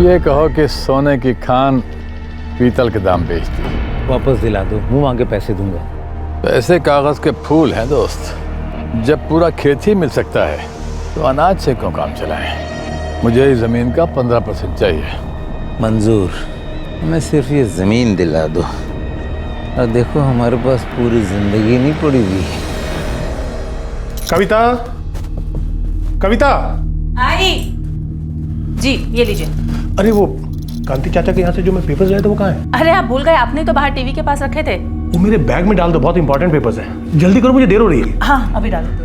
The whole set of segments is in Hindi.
ये कहो कि सोने की खान पीतल के दाम बेचती है। वापस दिला दो, मुंह मांगे पैसे दूंगा। पैसे कागज के फूल हैं दोस्त। जब पूरा खेत ही मिल सकता है तो अनाज से क्यों काम चलाएं? मुझे इस जमीन का 15% चाहिए। मंजूर, मैं सिर्फ ये जमीन दिला दो और देखो हमारे पास पूरी जिंदगी नहीं पड़ी हुई। कविता, कविता। आई जी, ये लीजिए। अरे वो कांति चाचा के यहाँ से जो मैं पेपर्स लाया था वो कहाँ है? अरे आप भूल गए, आपने तो बाहर टीवी के पास रखे थे। वो मेरे बैग में डाल दो, बहुत इंपॉर्टेंट पेपर्स हैं। जल्दी करो, मुझे देर हो रही है। हाँ, अभी डाल दो।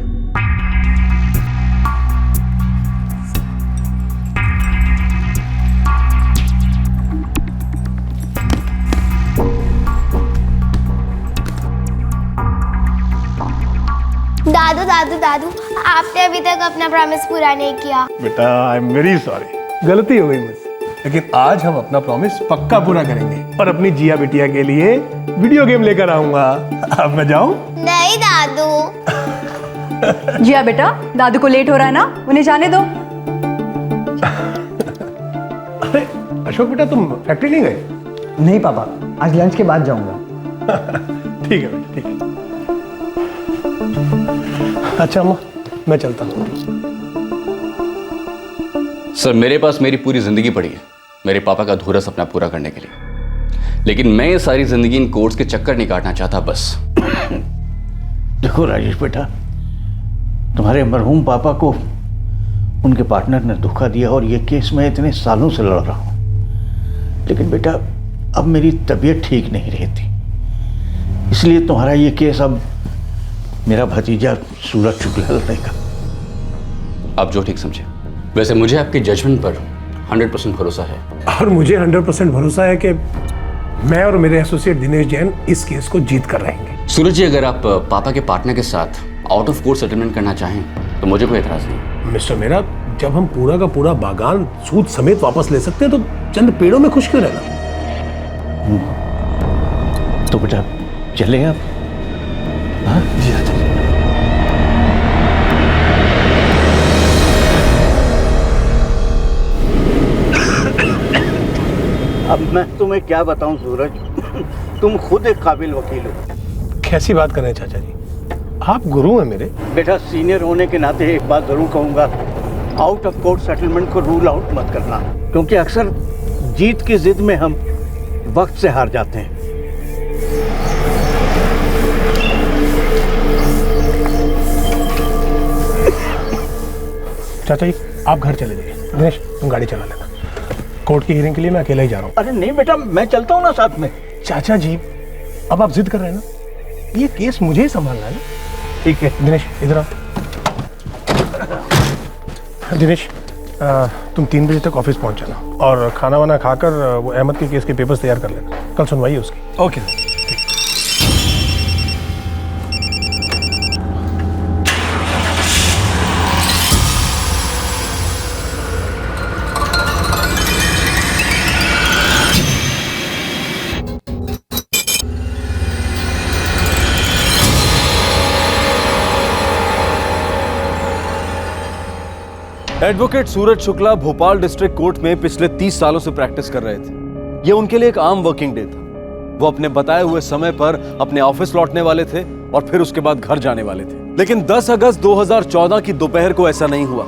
दादू दादू दादू, आपने अभी तक अपना प्रॉमिस पूरा नहीं किया। बेटा, आई एम वेरी सॉरी, गलती हो गई मुझसे। लेकिन आज हम अपना प्रॉमिस पक्का पूरा करेंगे और अपनी जिया बिटिया के लिए वीडियो गेम लेकर आऊंगा। अब मैं जाऊं? नहीं दादू। जिया बेटा, दादू को लेट हो रहा है ना, उन्हें जाने दो। अरे अशोक बेटा, तुम फैक्ट्री नहीं गए? नहीं पापा, आज लंच के बाद जाऊंगा। ठीक है बेटा, ठीक है। अच्छा अम्मा, मैं चलता हूँ। सर, मेरे पास मेरी पूरी जिंदगी पड़ी है मेरे पापा का अधूरा सपना पूरा करने के लिए, लेकिन मैं ये सारी जिंदगी इन कोर्ट्स के चक्कर नहीं काटना चाहता बस। देखो राजेश बेटा, तुम्हारे मरहूम पापा को उनके पार्टनर ने धोखा दिया और ये केस मैं इतने सालों से लड़ रहा हूँ, लेकिन बेटा अब मेरी तबीयत ठीक नहीं रहती, इसलिए तुम्हारा ये केस अब मेरा भतीजा सूरज शुक्ला लड़ेगा। आप जो ठीक समझे। वैसे मुझे आपके जजमेंट पर 100% भरोसा है। और मुझे 100% भरोसा है कि मैं और मेरे एसोसिएट दिनेश जैन इस केस को जीत कर रहेंगे। सूरज जी, अगर आप पापा के पार्टनर के साथ आउट ऑफ कोर्ट सेटलमेंट करना चाहें तो मुझे कोई एतराज नहीं। मिस्टर मेरा, जब हम पूरा का पूरा बागान सूद समेत वापस ले सकते हैं तो चंद पेड़ों में खुश क्यों रहना? तो बेटा चले आप? हाँ जी आते। अब मैं तुम्हें क्या बताऊं सूरज, तुम खुद एक काबिल वकील हो। कैसी बात कर रहे हैं चाचा जी, आप गुरु हैं मेरे। बेटा सीनियर होने के नाते एक बात जरूर कहूंगा, आउट ऑफ कोर्ट सेटलमेंट को रूल आउट मत करना, क्योंकि अक्सर जीत की जिद में हम वक्त से हार जाते हैं। चाचा जी आप घर चले जाइए, दिनेश तुम गाड़ी चला लेना। कोर्ट की हियरिंग के लिए मैं अकेला ही जा रहा हूँ। अरे नहीं बेटा, मैं चलता हूँ ना साथ में। चाचा जी अब आप जिद कर रहे हैं ना, ये केस मुझे ही संभालना है ना। ठीक है दिनेश इधर आओ। दिनेश तुम 3 बजे तक ऑफिस पहुंच जाना और खाना वाना खाकर वो अहमद के केस के पेपर्स तैयार कर लेना, कल सुनवाई है उसकी। Okay sir. एडवोकेट सूरज शुक्ला भोपाल डिस्ट्रिक्ट कोर्ट में पिछले 30 सालों से प्रैक्टिस कर रहे थे। यह उनके लिए एक आम वर्किंग डे था। वो अपने बताए हुए समय पर अपने ऑफिस लौटने वाले थे और फिर उसके बाद घर जाने वाले थे। लेकिन 10 अगस्त 2014 की दोपहर को ऐसा नहीं हुआ।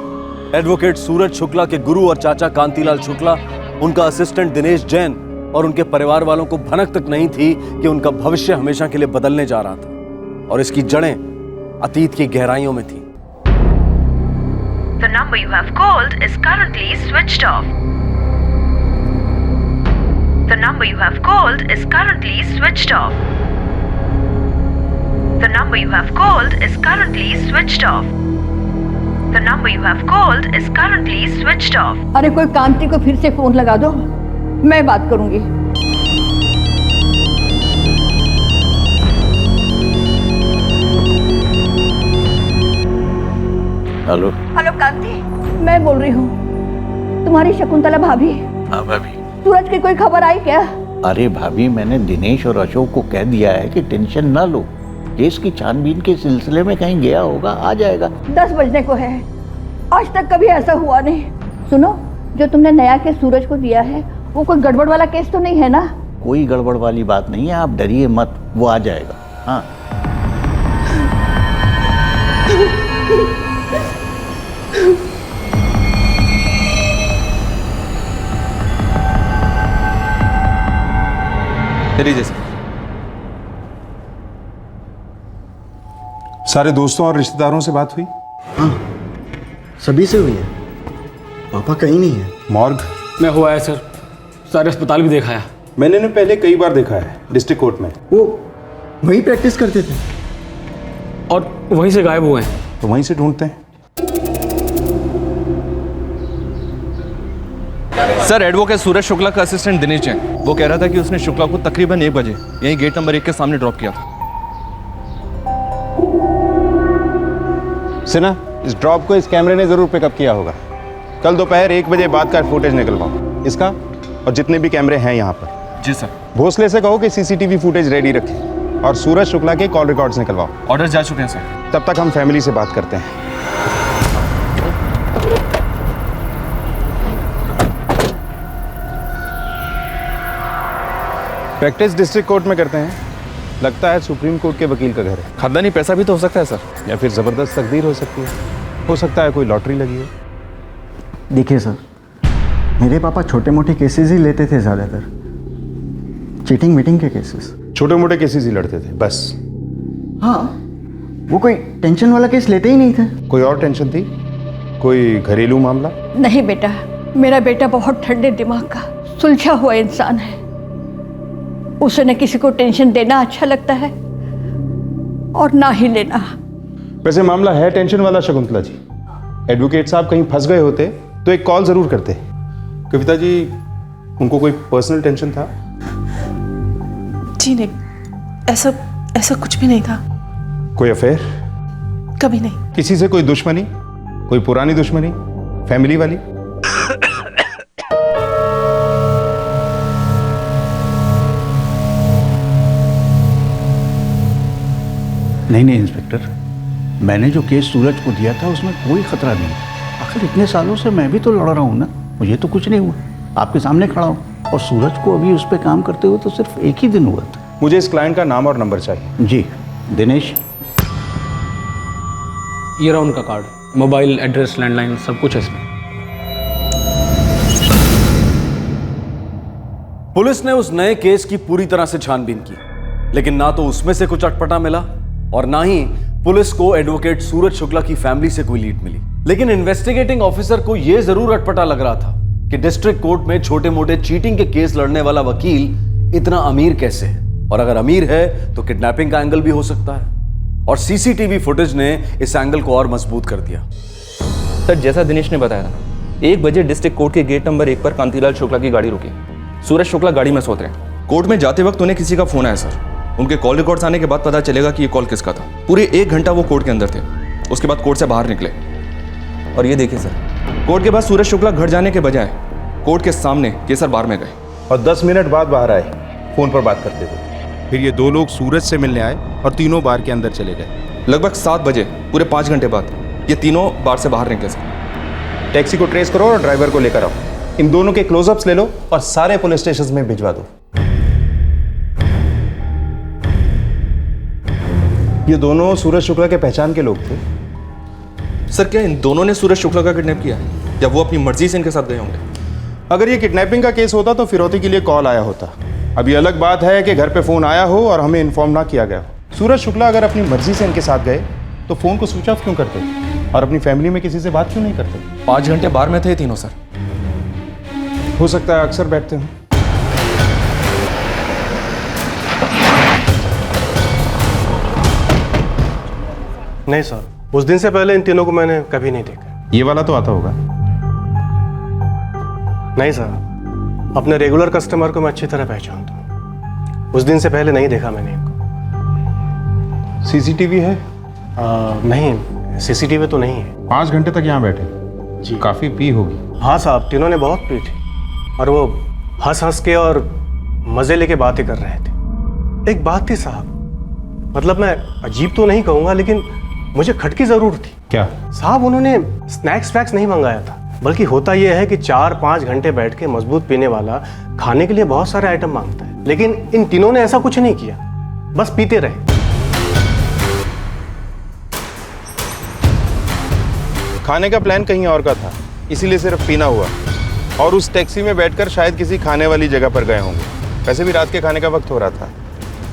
एडवोकेट सूरज शुक्ला के गुरु और चाचा कांतिलाल शुक्ला, उनका असिस्टेंट दिनेश जैन और उनके परिवार वालों को भनक तक नहीं थी कि उनका भविष्य हमेशा के लिए बदलने जा रहा था और इसकी जड़ें अतीत की गहराइयों में थी। The number you have called is currently switched off. The number you have called is currently switched off. The number you have called is currently switched off. The number you have called is currently switched off. अरे कोई कांति को फिर से फोन लगा दो, मैं बात करूंगी। हेलो हेलो कांति, मैं बोल रही हूँ, तुम्हारी शकुंतला भाभी। हाँ भाभी। सूरज की कोई खबर आई क्या? अरे भाभी, मैंने दिनेश और अशोक को कह दिया है कि टेंशन ना लो, केस की छानबीन के सिलसिले में कहीं गया होगा, आ जाएगा। 10 बजने को है, आज तक कभी ऐसा हुआ नहीं। सुनो, जो तुमने नया केस सूरज को दिया है वो कोई गड़बड़ वाला केस तो नहीं है ना? कोई गड़बड़ वाली बात नहीं है, आप डरिए मत, वो आ जाएगा। हाँ लीजिए सर। सारे दोस्तों और रिश्तेदारों से बात हुई? हाँ, सभी से हुई है। पापा कहीं नहीं है। मॉर्ग मैं हुआ है सर, सारे अस्पताल भी दिखाया। मैंने इन्हें पहले कई बार देखा है डिस्ट्रिक्ट कोर्ट में। वो वहीं प्रैक्टिस करते थे और वहीं से गायब हुए हैं। तो वहीं से ढूंढते हैं। सर, एडवोकेट सूरज शुक्ला का असिस्टेंट दिनेश जैन, वो कह रहा था कि उसने शुक्ला को तकरीबन 1 बजे यहीं गेट नंबर 1 के सामने ड्रॉप किया था। सिन्हा, इस ड्रॉप को इस कैमरे ने जरूर पिकअप किया होगा। कल दोपहर 1 बजे बाद का फुटेज निकलवाओ, इसका और जितने भी कैमरे हैं यहाँ पर। जी सर। भोसले से कहो कि सीसीटीवी फुटेज रेडी रखे और सूरज शुक्ला के कॉल रिकॉर्ड्स निकलवाओ। ऑर्डर जा चुके हैं सर। तब तक हम फैमिली से बात करते हैं। प्रैक्टिस डिस्ट्रिक्ट कोर्ट में करते हैं। लगता है सुप्रीम कोर्ट के वकील का घर है। खानदानी पैसा भी तो हो सकता है सर। या फिर जबरदस्त तकदीर हो सकती है। हो सकता है कोई लॉटरी लगी हो। देखिए सर, मेरे पापा छोटे मोटे केसेस ही लेते थे, ज़्यादातर चीटिंग मीटिंग के केसेस। छोटे मोटे केसेस ही लड़ते थे बस? हाँ, वो कोई टेंशन वाला केस लेते ही नहीं थे। कोई और टेंशन थी? कोई घरेलू मामला? नहीं बेटा, मेरा बेटा बहुत ठंडे दिमाग का सुलझा हुआ इंसान है। उसे न किसी को टेंशन देना अच्छा लगता है और ना ही लेना। वैसे मामला है टेंशन वाला शकुंतला जी। एडवोकेट साहब कहीं फंस गए होते तो एक कॉल जरूर करते। कविता जी, उनको कोई पर्सनल टेंशन था? जी नहीं, ऐसा कुछ भी नहीं था। कोई अफेयर? कभी नहीं। किसी से कोई दुश्मनी? कोई पुरानी दुश्मनी, फैमिली वाली? नहीं इंस्पेक्टर, मैंने जो केस सूरज को दिया था उसमें कोई खतरा नहीं। आखिर इतने सालों से मैं भी तो लड़ रहा हूँ ना, मुझे तो कुछ नहीं हुआ। आपके सामने खड़ा हूँ और सूरज को अभी उस पर काम करते हुए तो सिर्फ 1 ही दिन हुआ था। मुझे इस क्लाइंट का नाम और नंबर चाहिए। जी दिनेश। ये रहा उनका कार्ड, मोबाइल, एड्रेस, लैंडलाइन, सब कुछ है इसमें। पुलिस ने उस नए केस की पूरी तरह से छानबीन की, लेकिन ना तो उसमें से कुछ अटपटा मिला और ना ही पुलिस को एडवोकेट सूरज शुक्ला की फैमिली से कोई लीड मिली। लेकिन इन्वेस्टिगेटिंग ऑफिसर को यह जरूर अटपटा लग रहा था कि डिस्ट्रिक्ट कोर्ट में छोटे मोटे चीटिंग के केस लड़ने वाला वकील इतना अमीर कैसे है, और अगर अमीर है तो किडनैपिंग का एंगल भी हो सकता है। और सीसीटीवी फुटेज ने इस एंगल को और मजबूत कर दिया। सर, जैसा दिनेश ने बताया, 1 बजे डिस्ट्रिक्ट कोर्ट के गेट नंबर 1 पर कांतिलाल शुक्ला की गाड़ी रुकी। सूरज शुक्ला गाड़ी में सोते रहे। कोर्ट में जाते वक्त उन्हें किसी का फोन आया सर। उनके कॉल रिकॉर्ड्स आने के बाद पता चलेगा कि ये कॉल किसका था। पूरे 1 घंटा वो कोर्ट के अंदर थे। उसके बाद कोर्ट से बाहर निकले और ये देखिए सर, कोर्ट के बाद सूरज शुक्ला घर जाने के बजाय कोर्ट के सामने केसर बार में गए और 10 मिनट बाद बाहर आए, फोन पर बात करते थे। फिर ये 2 लोग सूरज से मिलने आए और तीनों बार के अंदर चले गए। लगभग 7 बजे, पूरे 5 घंटे बाद ये तीनों बार से बाहर निकले सर। टैक्सी को ट्रेस करो और ड्राइवर को लेकर आओ। इन दोनों के क्लोजअप्स ले लो और सारे पुलिस स्टेशन में भिजवा दो। ये दोनों सूरज शुक्ला के पहचान के लोग थे। सर, क्या इन दोनों ने सूरज शुक्ला का किडनैप किया या वो अपनी मर्जी से इनके साथ गए होंगे? अगर ये किडनैपिंग का केस होता तो फिरौती के लिए कॉल आया होता। अब ये अलग बात है कि घर पे फोन आया हो और हमें इन्फॉर्म ना किया गया हो। सूरज शुक्ला अगर अपनी मर्जी से इनके साथ गए तो फोन को स्विच ऑफ क्यों करते और अपनी फैमिली में किसी से बात क्यों नहीं करते? 5 घंटे बाहर में थे तीनों सर। हो सकता है अक्सर बैठते हो। नहीं सर, उस दिन से पहले इन तीनों को मैंने कभी नहीं देखा। ये वाला तो आता होगा? नहीं सर, अपने रेगुलर कस्टमर को मैं अच्छी तरह पहचानता हूँ। उस दिन से पहले नहीं देखा मैंने इनको। सीसीटीवी है? नहीं, सीसीटीवी तो नहीं है। 5 घंटे तक यहाँ बैठे जी? काफी पी होगी। हाँ साहब, तीनों ने बहुत पी थी और वो हंस हंस के और मजे लेके बातें कर रहे थे। एक बात थी साहब, मतलब मैं अजीब तो नहीं कहूँगा लेकिन मुझे खटकी जरूर थी। क्या? साहब, उन्होंने स्नैक्स वैक्स नहीं मंगाया था, बल्कि होता यह है कि 4-5 घंटे बैठ के मजबूत पीने वाला खाने के लिए बहुत सारे आइटम मांगता है, लेकिन इन तीनों ने ऐसा कुछ नहीं किया, बस पीते रहे। खाने का प्लान कहीं और का था, इसीलिए सिर्फ पीना हुआ। और उस टैक्सी में बैठकर शायद किसी खाने वाली जगह पर गए होंगे। वैसे भी रात के खाने का वक्त हो रहा था।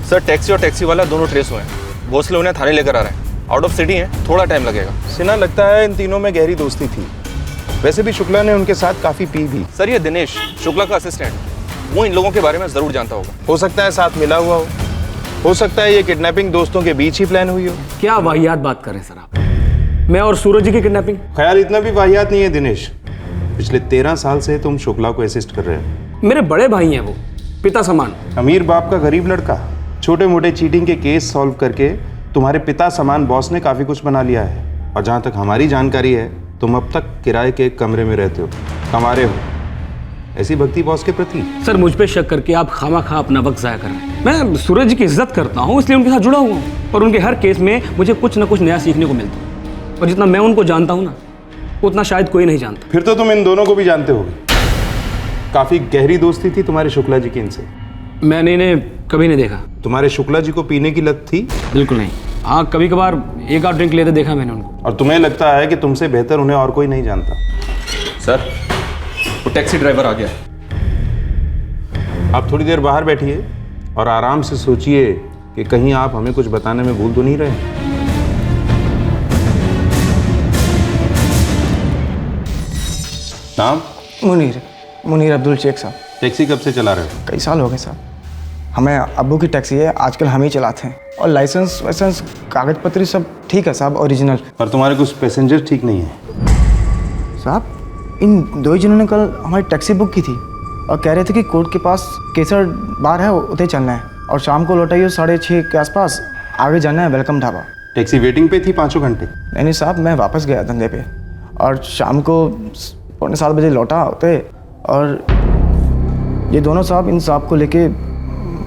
सर टैक्सी और टैक्सी वाला दोनों ट्रेस हुए हैं। भोसले उन्हें थाने लेकर आ रहे हैं। आउट ऑफ सिटी हैं, थोड़ा टाइम लगेगा। सिन्हा लगता है इन तीनों में गहरी दोस्ती थी। वैसे भी शुक्ला ने उनके साथ काफी पी भी। सर ये दिनेश शुक्ला का असिस्टेंट, वो इन लोगों के बारे में जरूर जानता होगा। हो सकता है साथ मिला हुआ हो सकता है ये किडनैपिंग दोस्तों के बीच ही प्लान हुई हो। क्या वाहियात बात कर रहे हैं सर आप? मैं और सूरज जी की किडनैपिंग? ख्याल इतना भी वाहियात नहीं है दिनेश। पिछले 13 साल से तुम शुक्ला को असिस्ट कर रहे हो। मेरे बड़े भाई हैं वो, पिता समान। अमीर बाप का गरीब लड़का, छोटे मोटे चीटिंग के केस सॉल्व करके तुम्हारे पिता समान बॉस ने काफी कुछ बना लिया है। और जहां तक हमारी जानकारी है, तुम अब तक किराए के एक कमरे में रहते हो, कमा रहे हो। ऐसी भक्ति बॉस के प्रति? सर मुझ पे शक करके आप खामा अपना वक्त जाया कर रहे हैं। मैं सूरज जी की इज्जत करता हूँ, इसलिए उनके साथ जुड़ा हुआ हूँ। और उनके हर केस में मुझे कुछ ना कुछ नया सीखने को मिलता है। और जितना मैं उनको जानता हूँ ना, उतना शायद कोई नहीं जानता। फिर तो तुम इन दोनों को भी जानते होगे। काफी गहरी दोस्ती थी तुम्हारे शुक्ला जी की इनसे। मैंने इन्हें कभी नहीं देखा। तुम्हारे शुक्ला जी को पीने की लत थी? बिल्कुल नहीं। हाँ, कभी कभार एक आध ड्रिंक लेते देखा मैंने उनको। और तुम्हें लगता है कि तुमसे बेहतर उन्हें और कोई नहीं जानता? सर वो टैक्सी ड्राइवर आ गया। आप थोड़ी देर बाहर बैठिए और आराम से सोचिए कि कहीं आप हमें कुछ बताने में भूल तो नहीं रहे। नाम? मुनीर अब्दुल शेख साहब। टैक्सी कब से चला रहे हो? कई साल हो गए साहब। हमें अब्बू की टैक्सी है, आजकल हम ही चलाते हैं। और लाइसेंस वाइसेंस कागज पत्री सब ठीक है साहब, ओरिजिनल। पर तुम्हारे कुछ पैसेंजर ठीक नहीं है साहब। इन दो ही जिन्होंने कल हमारी टैक्सी बुक की थी और कह रहे थे कि कोर्ट के पास केसर बार है, उधर चलना है। और शाम को लौटाइए 6:30 के आसपास, आगे जाना है वेलकम ढाबा। टैक्सी वेटिंग पे थी 5 घंटे? नहीं साहब, मैं वापस गया धंधे पे और शाम को 7:15 बजे लौटा होते। और ये दोनों साहब इन साहब को लेके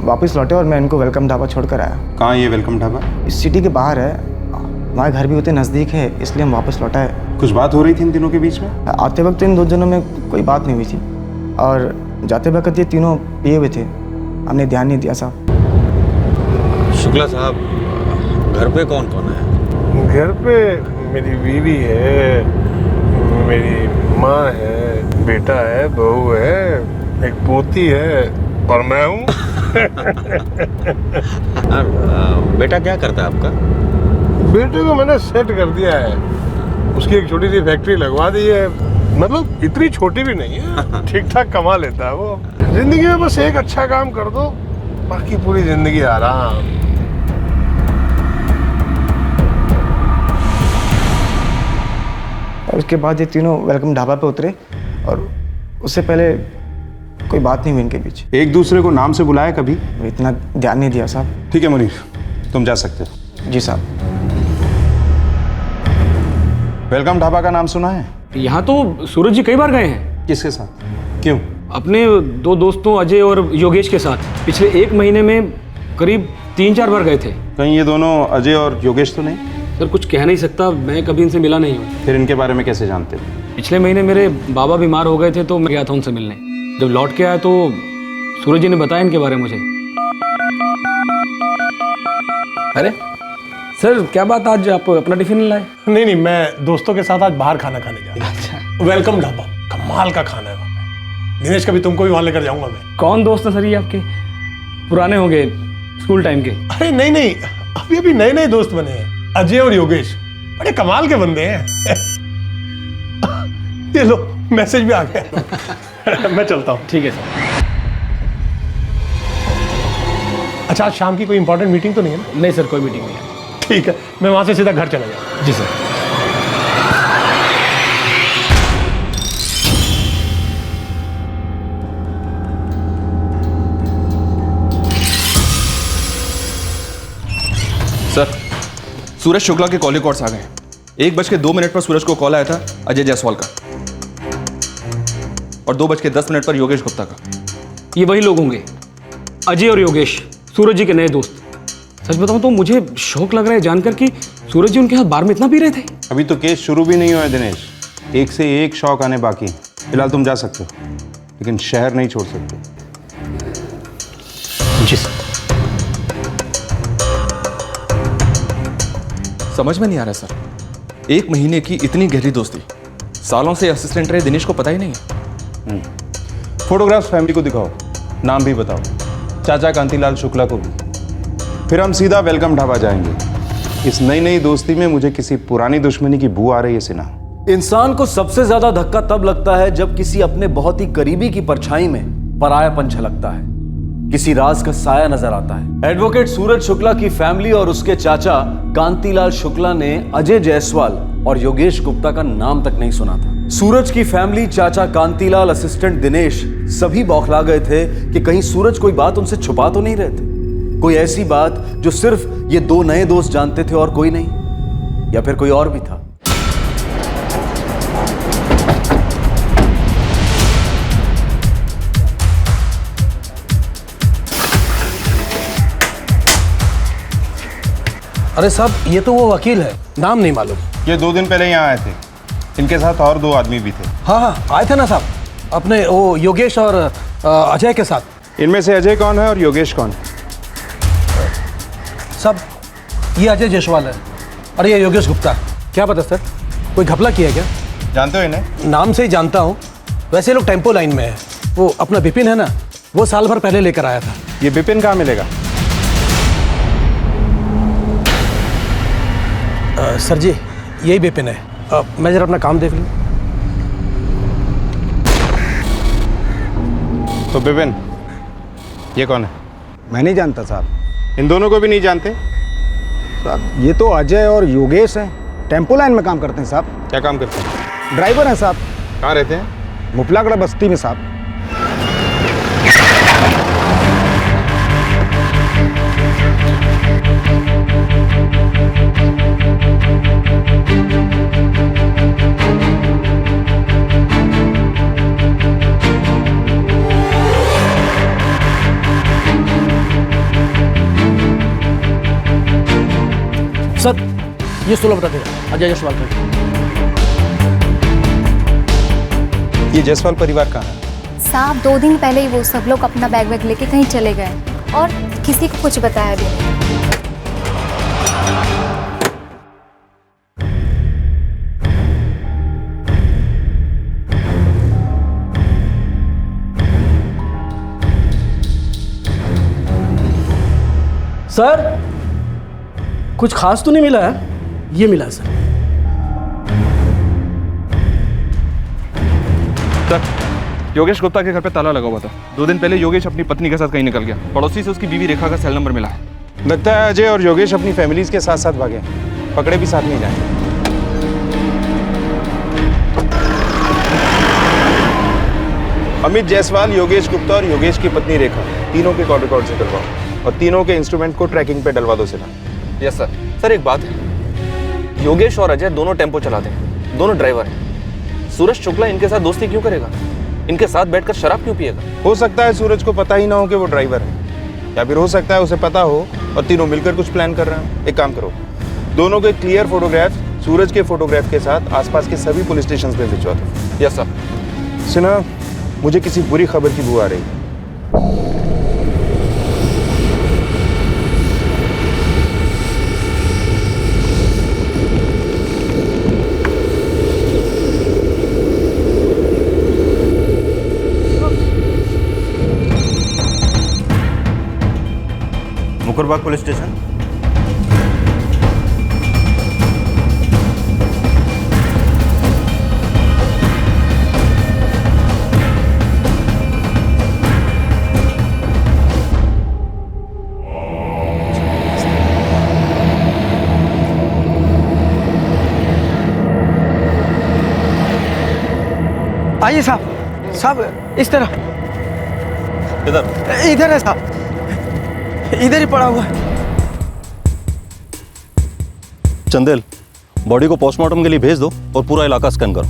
वापस लौटे और मैं इनको वेलकम ढाबा छोड़ कर आया। कहाँ ये वेलकम ढाबा? इस सिटी के बाहर है, हमारे घर भी होते नज़दीक है, इसलिए हम वापस लौटा है। कुछ बात हो रही थी इन तीनों के बीच में? आते वक्त इन दो जनों में कोई बात नहीं हुई थी और जाते वक्त ये तीनों पिए हुए थे, हमने ध्यान नहीं दिया साहब। शुक्ला साहब, घर पे कौन कौन है? घर पे मेरी बीवी है, मेरी माँ है, बेटा है, बहू है, एक पोती है और मैं हूँ। बेटा क्या करता है आपका? बेटे को मैंने सेट कर दिया है, उसकी एक छोटी सी फैक्ट्री लगवा दी है। मतलब इतनी छोटी भी नहीं है, ठीक ठाक कमा लेता है वो। जिंदगी में बस एक अच्छा काम कर दो, बाकी पूरी जिंदगी आराम। और उसके बाद ये तीनों वेलकम ढाबा पे उतरे और उससे पहले कोई बात नहीं हुई इनके बीच। एक दूसरे को नाम से बुलाया कभी? इतना ध्यान नहीं दिया साहब। ठीक है मुनीर, तुम जा सकते हो। जी साहब। वेलकम ढाबा का नाम सुना है? यहाँ तो सूरज जी कई बार गए हैं। किसके साथ? क्यों? अपने 2 दोस्तों अजय और योगेश के साथ। पिछले 1 महीने में करीब 3-4 बार गए थे। कहीं ये दोनों अजय और योगेश तो नहीं? सर कुछ कह नहीं सकता, मैं कभी इनसे मिला नहीं हूँ। फिर इनके बारे में कैसे जानते हो? पिछले महीने मेरे बाबा बीमार हो गए थे तो मैं गया था उनसे मिलने। जब लौट के आया तो सूरज जी ने बताया इनके बारे में मुझे। अरे सर क्या बात, आज आप अपना टिफिन नहीं लाए? नहीं, मैं दोस्तों के साथ आज बाहर खाना खाने जा रहा हूँ। अच्छा। वेलकम ढाबा, कमाल का खाना है वहाँ पे। दिनेश, कभी तुमको भी वहाँ लेकर जाऊंगा मैं। कौन दोस्त है सर ये आपके? पुराने होंगे, स्कूल टाइम के? अरे नहीं, अभी नए दोस्त बने हैं, अजय और योगेश। बड़े कमाल के बंदे हैं। ये लो, मैसेज भी आ गया। मैं चलता हूँ। ठीक है सर। अच्छा, आज शाम की कोई इंपॉर्टेंट मीटिंग तो नहीं है ना? नहीं सर, कोई मीटिंग नहीं है। ठीक है, मैं वहां से सीधा घर चला जाऊँ। जी सर। सर सूरज शुक्ला के कॉल रिकॉर्ड्स आ गए हैं। 1:02 पर सूरज को कॉल आया था अजय जायसवाल का और 2:10 पर योगेश गुप्ता का। ये वही लोग होंगे, अजय और योगेश, सूरज जी के नए दोस्त। सच बताऊं तो मुझे शौक लग रहा है जानकर कि सूरज जी उनके साथ बार में इतना पी रहे थे। अभी तो केस शुरू भी नहीं हुआ है दिनेश। एक से एक शौक आने बाकी हैं। फिलहाल तुम जा सकते हो, लेकिन शहर नहीं छोड़ सकते। जी सर। समझ में नहीं आ रहा सर, 1 महीने की इतनी गहरी दोस्ती, सालों से असिस्टेंट रहे दिनेश को पता ही नहीं है। फोटोग्राफ्स फैमिली को दिखाओ, नाम भी बताओ, चाचा कांतीलाल शुक्ला को भी। फिर हम सीधा वेलकम ढाबा जाएंगे। इस नई नई दोस्ती में मुझे किसी पुरानी दुश्मनी की बू आ रही है सिन्हा। इंसान को सबसे ज्यादा धक्का तब लगता है जब किसी अपने बहुत ही करीबी की परछाई में परायापन झलकता है, किसी राज का साया नजर आता है। एडवोकेट सूरज शुक्ला की फैमिली और उसके चाचा कांतीलाल शुक्ला ने अजय जायसवाल और योगेश गुप्ता का नाम तक नहीं सुना था। सूरज की फैमिली, चाचा कांतीलाल, असिस्टेंट दिनेश सभी बौखला गए थे कि कहीं सूरज कोई बात उनसे छुपा तो नहीं रहे थे, कोई ऐसी बात जो सिर्फ ये 2 नए दोस्त जानते थे और कोई नहीं, या फिर कोई और भी था। अरे साहब, ये तो वो वकील है, नाम नहीं मालूम। ये 2 दिन पहले यहाँ आए थे, इनके साथ और 2 आदमी भी थे। हाँ, आए थे ना साहब, अपने वो योगेश और अजय के साथ। इनमें से अजय कौन है और योगेश कौन है? साहब, ये अजय जायसवाल है और ये योगेश गुप्ता। क्या पता सर, कोई घपला किया क्या? जानते हो इन्हें? नाम से ही जानता हूँ, वैसे लोग टेम्पो लाइन में है। वो अपना विपिन है ना, वो साल भर पहले लेकर आया था। ये विपिन कहाँ मिलेगा? सर जी, यही विपिन है। मैं जरा अपना काम देख लूँ। तो विपिन, ये कौन है? मैं नहीं जानता साहब। इन दोनों को भी नहीं जानते? साहब, ये तो अजय और योगेश हैं, टेम्पो लाइन में काम करते हैं साहब। क्या काम करते हैं? ड्राइवर हैं साहब। कहाँ रहते हैं? मुफलागढ़ बस्ती में साहब। सर, ये 16 बता देगा, अजय जायसवाल का। ये जायसवाल परिवार कहाँ है? साहब, 2 दिन पहले ही वो सब लोग अपना बैग वैग लेके कहीं चले गए और किसी को कुछ बताया भी नहीं। सर, कुछ खास तो नहीं मिला है? ये मिला है सर। सर, योगेश गुप्ता के घर पे ताला लगा हुआ था। 2 दिन पहले योगेश अपनी पत्नी के साथ कहीं निकल गया। पड़ोसी से उसकी बीवी रेखा का सेल नंबर मिला है। लगता है अजय और योगेश अपनी फैमिलीज के साथ साथ भागे, पकड़े भी साथ नहीं जाएंगे। अमित जायसवाल, योगेश गुप्ता और योगेश की पत्नी रेखा, तीनों के कॉल रिकॉर्ड से करवाओ और तीनों के इंस्ट्रूमेंट को ट्रैकिंग पे डलवा दो सिन्हा। Yes sir. सर, एक बात है, योगेश और अजय दोनों टेम्पो चलाते हैं, दोनों ड्राइवर हैं। सूरज शुक्ला इनके साथ दोस्ती क्यों करेगा? इनके साथ बैठकर शराब क्यों पिएगा? हो सकता है सूरज को पता ही ना हो कि वो ड्राइवर है, या फिर हो सकता है उसे पता हो और तीनों मिलकर कुछ प्लान कर रहे हैं। एक काम करो, दोनों के क्लियर फोटोग्राफ सूरज के फोटोग्राफ के साथ आसपास के सभी पुलिस स्टेशन पे भिजवा दो। Yes sir. सिन्हा, मुझे किसी बुरी खबर की बू आ रही है। मुकरबाग पुलिस स्टेशन। आइए साहब। साहब, इस तरह। इधर इधर है साहब, इधर ही पड़ा हुआ है। चंदेल, बॉडी को पोस्टमार्टम के लिए भेज दो और पूरा इलाका स्कैन करो।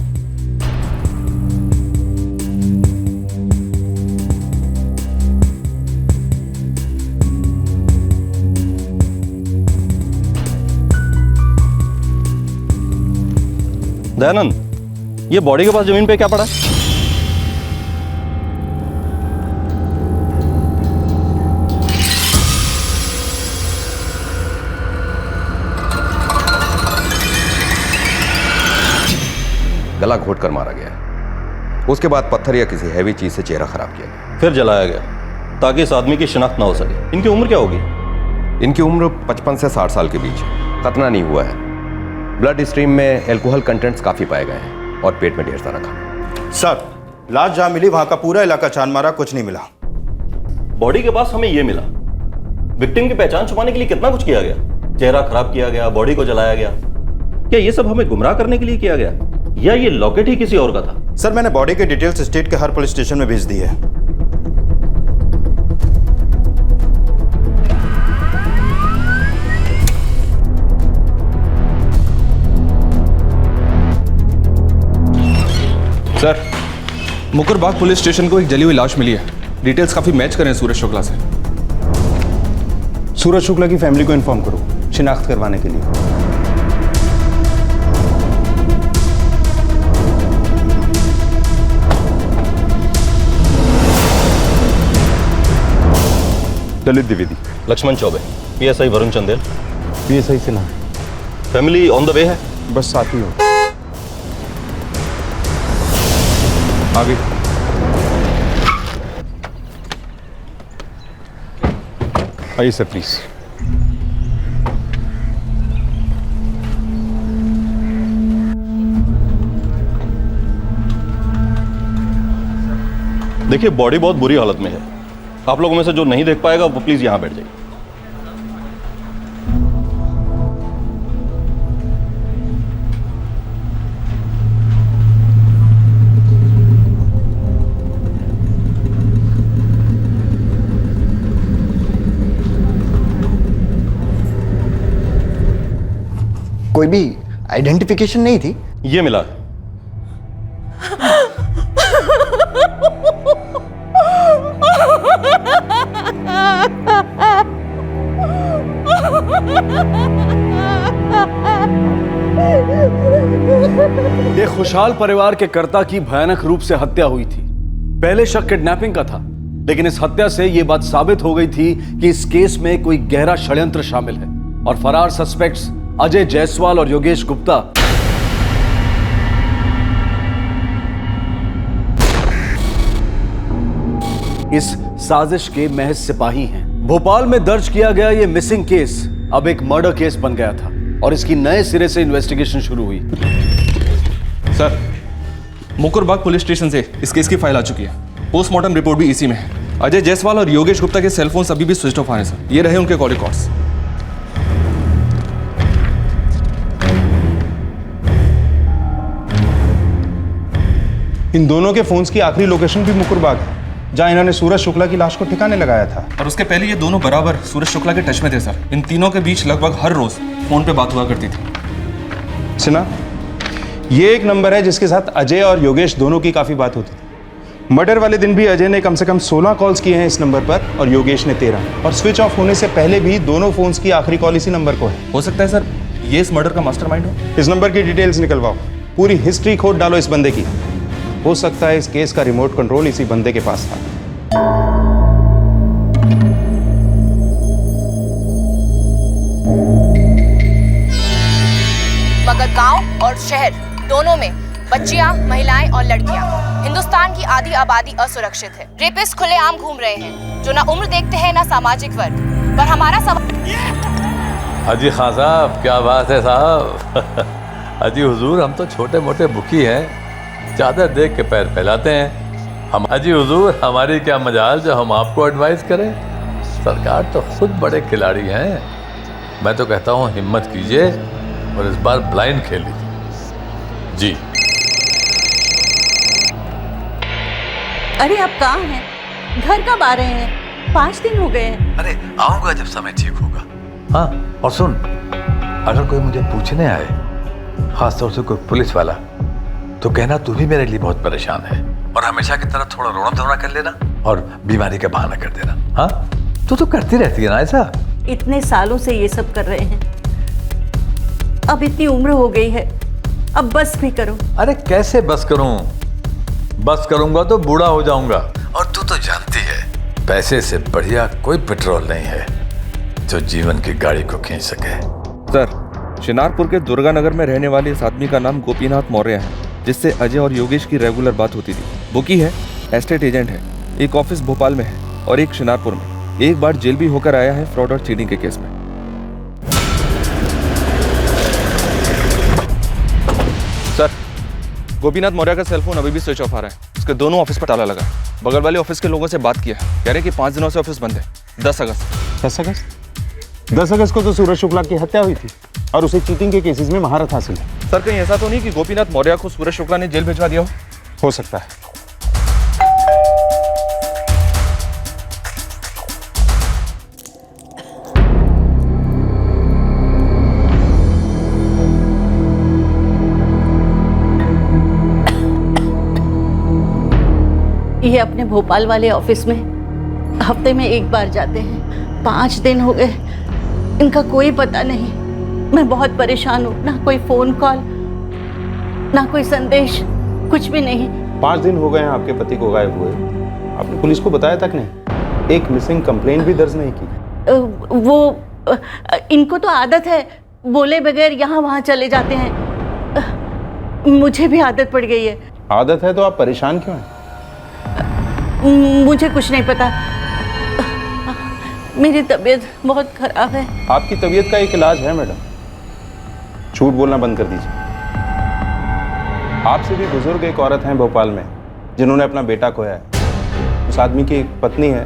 दयानंद, ये बॉडी के पास जमीन पे क्या पड़ा है? गला घोट कर मारा गया। उसके बाद पत्थर या किसी हैवी चीज से चेहरा खराब किया गया। फिर जलाया गया ताकि इस आदमी की शिनाख्त ना हो सके। इनकी उम्र क्या होगी? इनकी उम्र 55 से 60 साल के बीच है। खतना नहीं हुआ है। ब्लड स्ट्रीम में एल्कोहल कंटेंट्स काफी पाए गए हैं और पेट में ढेर सारा खाना। सर, लाश जहां मिली वहां का पूरा इलाका छान मारा, कुछ नहीं मिला। बॉडी के पास हमें ये मिला। विक्टिम की पहचान छुपाने के लिए कितना कुछ किया गया। चेहरा खराब किया गया, बॉडी को जलाया गया। क्या ये सब हमें गुमराह करने के लिए किया गया या ये लॉकेट ही किसी और का था? सर, मैंने बॉडी के डिटेल्स स्टेट के हर पुलिस स्टेशन में भेज दी है। सर, मुकरबाग पुलिस स्टेशन को एक जली हुई लाश मिली है। डिटेल्स काफी मैच कर रहे हैं सूरज शुक्ला से। सूरज शुक्ला की फैमिली को इन्फॉर्म करो शिनाख्त करवाने के लिए। ललित द्विवेदी, लक्ष्मण चौबे, पीएसआई वरुण चंदेल, पीएसआई से ना। फैमिली ऑन द वे है। बस साथ ही हो। आगे आइए सर, प्लीज। देखिए, बॉडी बहुत बुरी हालत में है। आप लोगों में से जो नहीं देख पाएगा वो प्लीज यहां बैठ जाइए। कोई भी आइडेंटिफिकेशन नहीं थी? ये मिला। एक खुशहाल परिवार के कर्ता की भयानक रूप से हत्या हुई थी। पहले शक किडनैपिंग का था, लेकिन इस हत्या से यह बात साबित हो गई थी कि इस केस में कोई गहरा षड्यंत्र शामिल है और फरार सस्पेक्ट्स अजय जायसवाल और योगेश गुप्ता इस साजिश के महज सिपाही हैं। भोपाल में दर्ज किया गया यह मिसिंग केस अब एक मर्डर केस बन गया था और इसकी नए सिरे से इन्वेस्टिगेशन शुरू हुई। सर, मुकरबाग पुलिस स्टेशन से इस केस की फाइल आ चुकी है। पोस्टमार्टम रिपोर्ट भी इसी में है। अजय जायसवाल और योगेश गुप्ता के सेलफोन्स अभी भी स्विच ऑफ आ रहे हैं सर। ये रहे उनके कॉल रिकॉर्ड्स। इन दोनों के फोन्स की आखिरी लोकेशन भी मुकरबाग है, जहां इन्होंने सूरज शुक्ला की लाश को ठिकाने लगाया था। और उसके पहले ये दोनों बराबर सूरज शुक्ला के टच में थे सर। इन तीनों के बीच लगभग हर रोज फोन पे बात हुआ करती थी। सुना, ये एक नंबर है जिसके साथ अजय और योगेश दोनों की काफी बात होती थी। मर्डर वाले दिन भी अजय ने कम से कम 16 कॉल्स किए हैं इस नंबर पर और योगेश ने 13। और स्विच ऑफ होने से पहले भी दोनों फोन्स की आखिरी कॉल इसी नंबर को है। हो सकता है सर ये इस मर्डर का मास्टरमाइंड हो। इस नंबर की डिटेल्स निकलवाओ, पूरी हिस्ट्री खोद डालो इस बंदे की। हो सकता है इस केस का रिमोट कंट्रोल इसी बंदे के पास था। मगर गांव और शहर दोनों में बच्चियां, महिलाएं और लड़कियां, हिंदुस्तान की आधी आबादी असुरक्षित है। रेपिस्ट खुलेआम घूम रहे हैं जो ना उम्र देखते हैं ना सामाजिक वर्ग। पर हमारा हाजी खान साहब, क्या बात है साहब। हाजी हुजूर, हम तो छोटे मोटे बुकी हैं, चादर देख के पैर फैलाते हैं। हम हाजी हुजूर, हमारी क्या मजाल जो हम आपको एडवाइस करें। सरकार तो खुद बड़े खिलाड़ी हैं। मैं तो कहता हूँ हिम्मत कीजिए और इस बार ब्लाइंड खेल लीजिए। जी। अरे आप कहाँ हैं? घर कब आ रहे हैं? 5 दिन हो गए हैं। अरे आऊंगा जब समय ठीक होगा। हाँ, और सुन, अगर कोई मुझे पूछने आए, खासतौर से कोई पुलिस वाला, तो कहना तू भी मेरे लिए बहुत परेशान है और हमेशा की तरह थोड़ा रोना धोना कर लेना और बीमारी का बहाना कर देना। हाँ, तू तो करती रहती है ना ऐसा। इतने सालों से ये सब कर रहे हैं, अब इतनी उम्र हो गई है, अब बस भी करो। अरे कैसे बस करूं? बस करूंगा तो बूढ़ा हो जाऊंगा, और तू तो जानती है पैसे से बढ़िया कोई पेट्रोल नहीं है जो जीवन की गाड़ी को खींच सके। सर, शिनारपुर के दुर्गा नगर में रहने वाले इस आदमी का नाम गोपीनाथ मौर्य है, जिससे अजय और योगेश की रेगुलर बात होती थी। बुकी है, एस्टेट एजेंट है, एक ऑफिस भोपाल में है और एक शिनारपुर में। एक बार जेल भी होकर आया है फ्रॉड और चीटिंग के केस में। सर, गोपीनाथ मौर्य का सेलफोन अभी भी स्विच ऑफ आ रहा है। उसके दोनों ऑफिस पर ताला लगा है। बगल वाले ऑफिस के लोगों से बात किया है, कह रहे कि 5 दिनों से ऑफिस बंद है। 10 अगस्त को तो सूरज शुक्ला की हत्या हुई थी और उसे चीटिंग के केसेस में महारत हासिल है। सर, कहीं ऐसा तो नहीं कि गोपीनाथ मौर्य को सूरज शुक्ला ने जेल भिजवा दिया हो सकता है। ये अपने भोपाल वाले ऑफिस में हफ्ते में एक बार जाते हैं। 5 दिन हो गए, इनका कोई पता नहीं। मैं बहुत परेशान हूँ, ना कोई फोन कॉल, ना कोई संदेश, कुछ भी नहीं। 5 दिन हो गए हैं आपके पति को गायब हुए। आपने पुलिस को बताया तक नहीं, एक मिसिंग कंप्लेंट भी दर्ज नहीं की। वो इनको तो आदत है, बोले बगैर यहाँ वहाँ चले जाते हैं। मुझे भी आदत पड़ गई है। आदत है तो आप परेशान क्यों हैं? मुझे कुछ नहीं पता, मेरी तबीयत बहुत खराब है। आपकी तबीयत का एक इलाज है मैडम, झूठ बोलना बंद कर दीजिए। आपसे भी बुजुर्ग एक औरत हैं भोपाल में जिन्होंने अपना बेटा खोया है। उस आदमी की एक पत्नी है,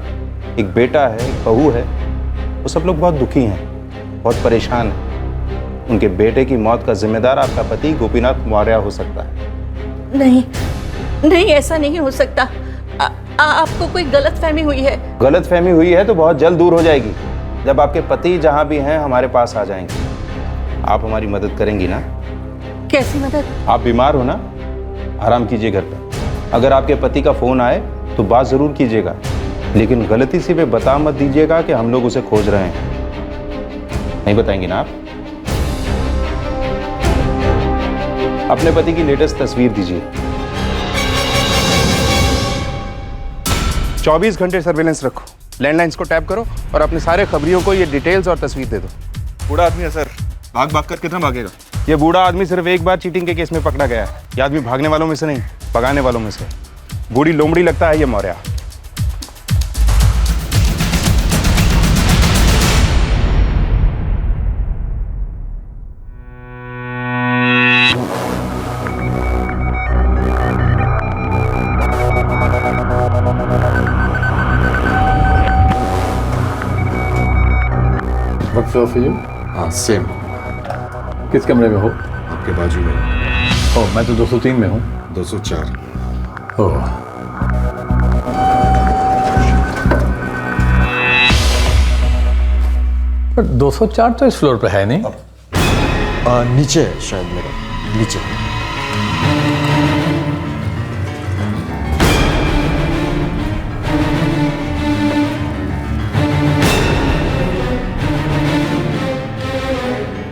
एक बेटा है, एक बहू है। वो सब लोग बहुत दुखी हैं, बहुत परेशान हैं। उनके बेटे की मौत का जिम्मेदार आपका पति गोपीनाथ मौर्य हो सकता है। नहीं नहीं, ऐसा नहीं हो सकता। आपको कोई गलतफहमी हुई है। गलतफहमी हुई है तो बहुत जल्द दूर हो जाएगी, जब आपके पति जहां भी हैं हमारे पास आ जाएंगे। आप हमारी मदद करेंगी ना? कैसी मदद? आप बीमार हो ना, आराम कीजिए घर पर। अगर आपके पति का फोन आए तो बात जरूर कीजिएगा, लेकिन गलती से भी बता मत दीजिएगा कि हम लोग उसे खोज रहे हैं। नहीं बताएंगी ना आप? अपने पति की लेटेस्ट तस्वीर दीजिए। 24 घंटे सर्वेलेंस रखो, लैंडलाइंस को टैप करो और अपने सारे खबरियों को ये डिटेल्स और तस्वीर दे दो। बूढ़ा आदमी है सर, भाग भाग कर कितना भागेगा? ये बूढ़ा आदमी सिर्फ एक बार चीटिंग के केस में पकड़ा गया है। ये आदमी भागने वालों में से नहीं, भगाने वालों में से। बूढ़ी लोमड़ी लगता है ये Maurya. What's up for you? हाँ सेम। किस कमरे में हो? आपके बाजू में। ओह, मैं तो 203 में हूँ। 204। ओह, पर 204 तो इस फ्लोर पे है नहीं। नीचे है शायद मेरा, नीचे।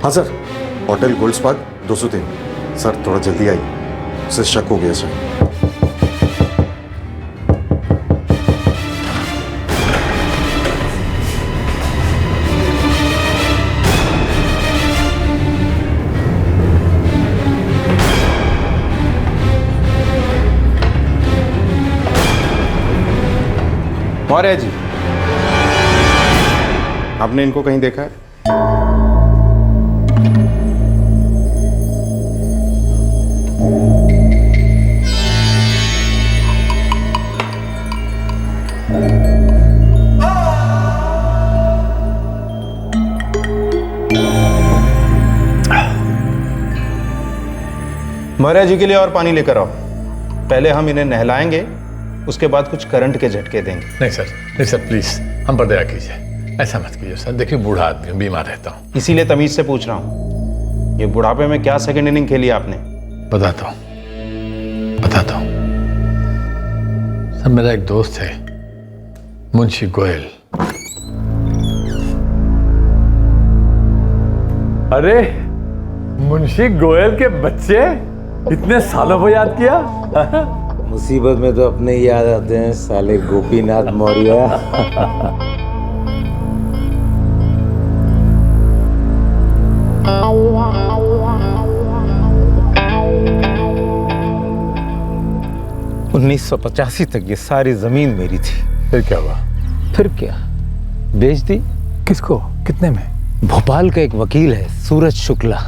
हाँ sir, hotel gold spark 203। Sir थोड़ा जल्दी आइए, उसे शक हो गया सर। मौर्य जी, आपने इनको कहीं देखा है? मौर्य जी के लिए और पानी लेकर आओ। पहले हम इन्हें नहलाएंगे, उसके बाद कुछ करंट के झटके देंगे। नहीं सर प्लीज, हम पर दया कीजिए। ऐसा मत कीजिए सर, देखिए बूढ़ा आदमी हूँ, बीमार रहता हूँ। इसीलिए तमीज से पूछ रहा हूँ, ये बुढ़ापे में क्या सेकंड इनिंग खेली आपने? बताता हूँ। सर मेरा एक दोस्त है, मुंशी गोयल। अरे मुंशी गोयल के बच्चे, इतने सालों को याद किया। मुसीबत में तो अपने ही याद आते हैं साले गोपीनाथ मौर्य। 1985 तक ये सारी जमीन मेरी थी। फिर क्या हुआ? फिर क्या, बेच दी। किसको, कितने में? भोपाल का एक वकील है सूरज शुक्ला,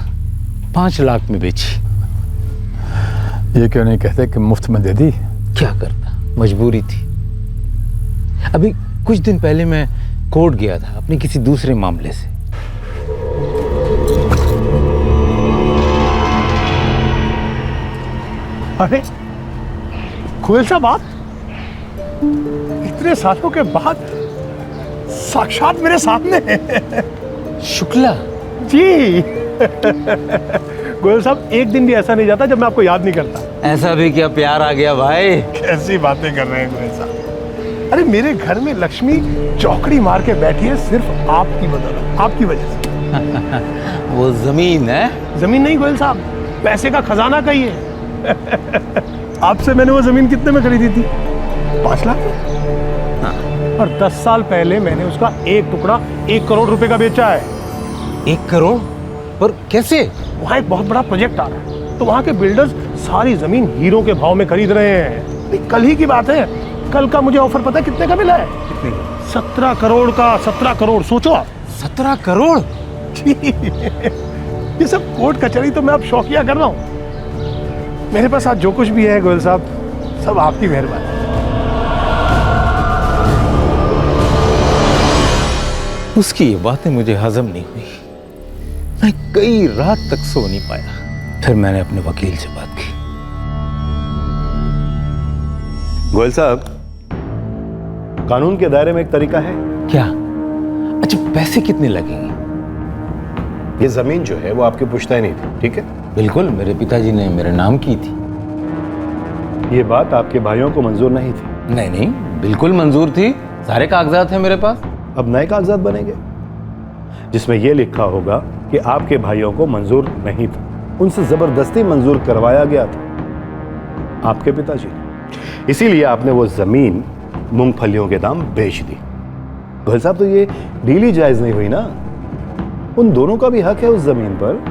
5 लाख में बेची। ये क्यों नहीं कहते कि मुफ्त में दे दी? क्या करता, मजबूरी थी। अभी कुछ दिन पहले मैं कोर्ट गया था अपने किसी दूसरे मामले से। अरे गोयल साहब, आप इतने सालों के बाद साक्षात मेरे सामने हैं। शुक्ला जी। गोयल साहब, एक दिन भी ऐसा नहीं जाता जब मैं आपको याद नहीं करता। ऐसा भी क्या प्यार आ गया भाई? कैसी बातें कर रहे हैं गोयल साहब। अरे मेरे घर में लक्ष्मी चौकड़ी मार के बैठी है सिर्फ आपकी बदौलत, आपकी वजह से। वो जमीन है? जमीन नहीं गोयल साहब, पैसे का खजाना कहिए। आपसे मैंने वो जमीन कितने में खरीदी थी? 5 लाख। हाँ। और 10 साल पहले मैंने उसका एक टुकड़ा 1 करोड़ रुपए का बेचा है। 1 करोड़? पर कैसे? वहाँ एक बहुत बड़ा प्रोजेक्ट आ रहा है, तो वहाँ के बिल्डर्स सारी जमीन हीरो के भाव में खरीद रहे हैं। कल ही की बात है, कल का मुझे ऑफर पता है कितने का मिला है? 17 करोड़ का। 17 करोड़, सोचो आप। 17 करोड़? ये सब कोर्ट कचहरी तो मैं अब शौकिया कर रहा हूँ। मेरे पास आज जो कुछ भी है गोयल साहब, सब आपकी मेहरबानी। उसकी ये बातें मुझे हजम नहीं हुई। मैं कई रात तक सो नहीं पाया। फिर मैंने अपने वकील से बात की। गोयल साहब, कानून के दायरे में एक तरीका है। क्या? अच्छा, पैसे कितने लगेंगे? ये जमीन जो है वो आपकी पुश्तैनी थी, ठीक है? बिल्कुल, मेरे पिताजी ने मेरे नाम की थी। ये बात आपके भाइयों को मंजूर नहीं थी? नहीं नहीं, बिल्कुल मंजूर थी। सारे कागजात हैं मेरे पास। अब नए कागजात बनेंगे जिसमें यह लिखा होगा कि आपके भाइयों को मंजूर नहीं था, उनसे जबरदस्ती मंजूर करवाया गया था आपके पिताजी ने। इसीलिए आपने वो जमीन मूंगफलियों के दाम बेच दी। गोयल साहब, तो ये डील ही जायज नहीं हुई ना। उन दोनों का भी हक है उस जमीन पर।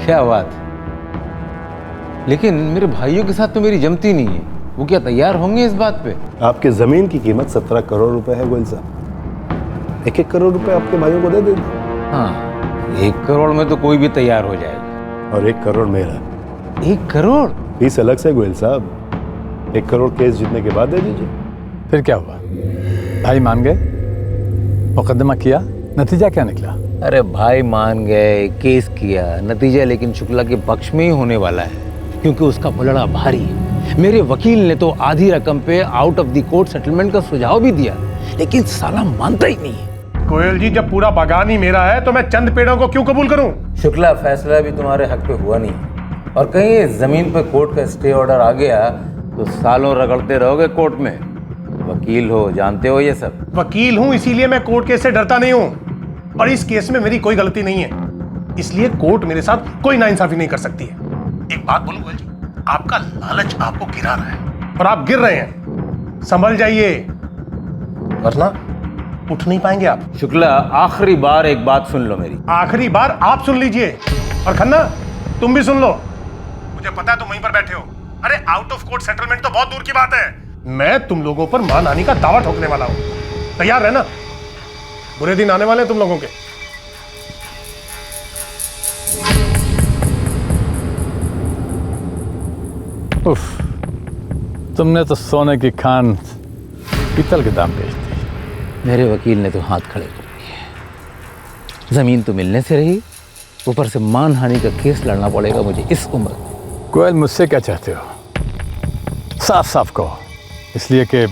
क्या बात, लेकिन मेरे भाइयों के साथ तो मेरी जमती नहीं है। वो क्या तैयार होंगे इस बात पे? आपके जमीन की कीमत 17 करोड़ रुपए है गोयल साहब। 1-1 करोड़ रुपए आपके भाइयों को दे दे। हाँ, 1 करोड़ में तो कोई भी तैयार हो जाएगा। और 1 करोड़ मेरा। 1 करोड़? फीस अलग से गोयल साहब। 1 करोड़ केस जीतने के बाद दे दीजिए। फिर क्या हुआ? भाई मान गए, मुकदमा किया, नतीजा क्या निकला? अरे भाई मान गए, केस किया, नतीजा लेकिन शुक्ला के पक्ष में ही होने वाला है, क्योंकि उसका पलड़ा भारी है। मेरे वकील ने तो आधी रकम पे out of the court settlement का सुझाव भी दिया, लेकिन साला मानता ही नहीं है। गोयल जी, जब पूरा बागान ही मेरा है तो मैं चंद पेड़ों को क्यों कबूल करूं? शुक्ला, फैसला भी तुम्हारे हक पे हुआ नहीं, और कहीं इस जमीन पर कोर्ट का स्टे ऑर्डर आ गया तो सालों रगड़ते रहोगे कोर्ट में। वकील हो, जानते हो ये सब। वकील हूं, इसीलिए मैं कोर्ट केस से डरता नहीं हूं। और इस केस में मेरी कोई गलती नहीं है, इसलिए कोर्ट मेरे साथ कोई नाइंसाफी नहीं कर सकती है। एक बात बोलूं गोयल जी, आपका लालच आपको गिरा रहा है और आप गिर रहे हैं। संभल जाइए, वरना उठ नहीं पाएंगे आप। शुक्ला, आखिरी बार एक बात सुन लो मेरी। आखिरी बार आप सुन लीजिए, और खन्ना तुम भी सुन लो। मुझे पता है तुम वहीं पर बैठे हो। अरे आउट ऑफ कोर्ट सेटलमेंट तो बहुत दूर की बात है, मैं तुम लोगों पर मानहानि का दावा ठोकने वाला हूं। तैयार रहना, बुरे दिन आने वाले हैं तुम लोगों के। उफ, तुमने तो सोने की खान पीतल के दाम बेच दी। मेरे वकील ने तो हाथ खड़े कर दिए। जमीन तो मिलने से रही, ऊपर से मानहानि का केस लड़ना पड़ेगा मुझे इस उम्र में। गोयल, मुझसे क्या चाहते हो? साफ साफ कहो, इसलिए कि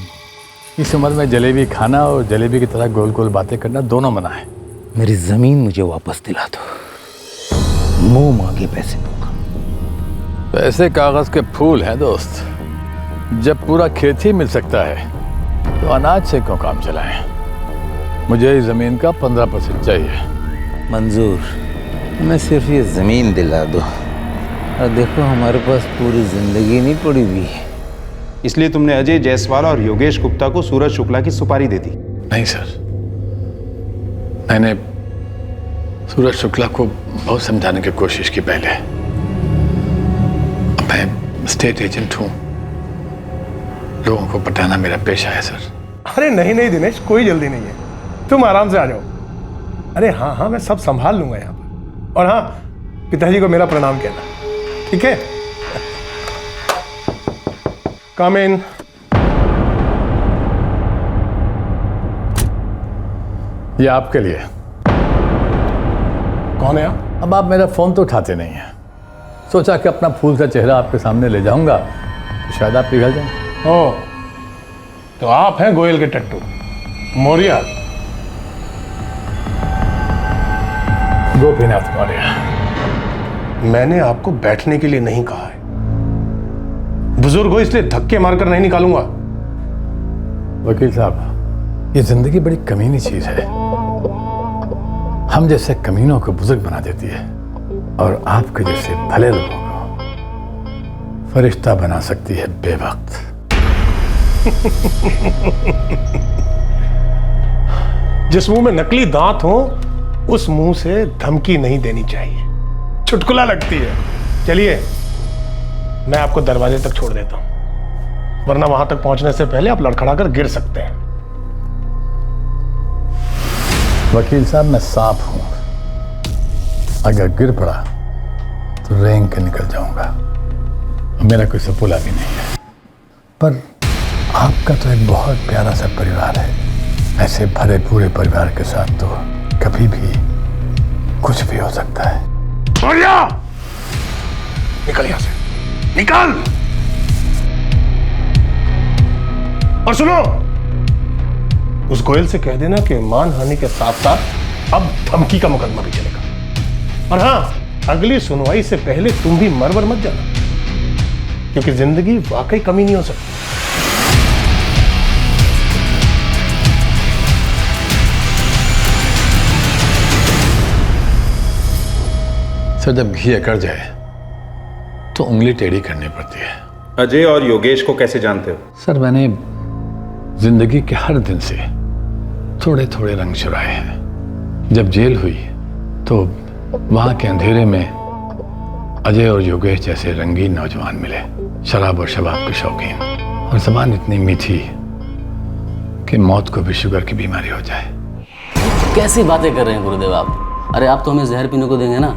इस उम्र में जलेबी खाना और जलेबी की तरह गोल गोल बातें करना दोनों मना है। मेरी जमीन मुझे वापस दिला दो, मुंह मांगे पैसे दूंगा। पैसे कागज के फूल हैं दोस्त। जब पूरा खेत ही मिल सकता है तो अनाज से क्यों काम चलाएं? मुझे इस जमीन का 15% चाहिए। मंजूर, हमें सिर्फ ये ज़मीन दिला दो और देखो हमारे पास पूरी ज़िंदगी नहीं पड़ी हुई। इसलिए तुमने अजय जायसवाल और योगेश गुप्ता को सूरज शुक्ला की सुपारी दे दी? नहीं सर, मैंने सूरज शुक्ला को बहुत समझाने की कोशिश की पहले। मैं स्टेट एजेंट हूँ, लोगों को पटाना मेरा पेशा है सर। अरे नहीं नहीं दिनेश, कोई जल्दी नहीं है, तुम आराम से आ जाओ। अरे हाँ हाँ, मैं सब संभाल लूंगा यहाँ पर। और हाँ, पिताजी को मेरा प्रणाम कहना, ठीक है? कम इन। ये आपके लिए। कौन है आप? अब आप मेरा फोन तो उठाते नहीं हैं, सोचा कि अपना फूल का चेहरा आपके सामने ले जाऊंगा तो शायद आप पिघल जाएं। ओह, तो आप हैं गोयल के टट्टू मौर्य, गोपीनाथ मौर्य। मैंने आपको बैठने के लिए नहीं कहा है, बुजुर्ग हो इसलिए धक्के मारकर नहीं निकालूंगा। वकील साहब, ये जिंदगी बड़ी कमीनी चीज है, हम जैसे कमीनों को बुजुर्ग बना देती है और आपके जैसे भले लोगों को फरिश्ता बना सकती है बेवक्त। जिस मुंह में नकली दांत हो उस मुंह से धमकी नहीं देनी चाहिए, चुटकुला लगती है। चलिए, मैं आपको दरवाजे तक छोड़ देता हूं, वरना वहां तक पहुंचने से पहले आप लड़खड़ा कर गिर सकते हैं। वकील साहब, मैं सांप हूं, अगर गिर पड़ा तो रेंग के निकल जाऊंगा। मेरा कोई सपोला भी नहीं है, पर आपका तो एक बहुत प्यारा सा परिवार है। ऐसे भरे पूरे परिवार के साथ तो कभी भी कुछ भी हो सकता है। निकल यहां से, निकल। और सुनो, उस गोयल से कह देना कि मानहानि के साथ साथ अब धमकी का मुकदमा भी चलेगा। और हां, अगली सुनवाई से पहले तुम भी मरवर मत जाना, क्योंकि जिंदगी वाकई कमी नहीं हो सकती। सर, जब घी अकड़ जाए तो उंगली टेढ़ी करनी पड़ती है। अजय और योगेश को कैसे जानते हो? सर, मैंने जिंदगी के हर दिन से थोड़े थोड़े रंग चुराए हैं। जब जेल हुई तो वहां के अंधेरे में अजय और योगेश जैसे रंगीन नौजवान मिले, शराब और शबाब के शौकीन, और जबान इतनी मीठी कि मौत को भी शुगर की बीमारी हो जाए। कैसी बातें कर रहे हैं गुरुदेव आप? अरे आप तो हमें जहर पीने को देंगे ना,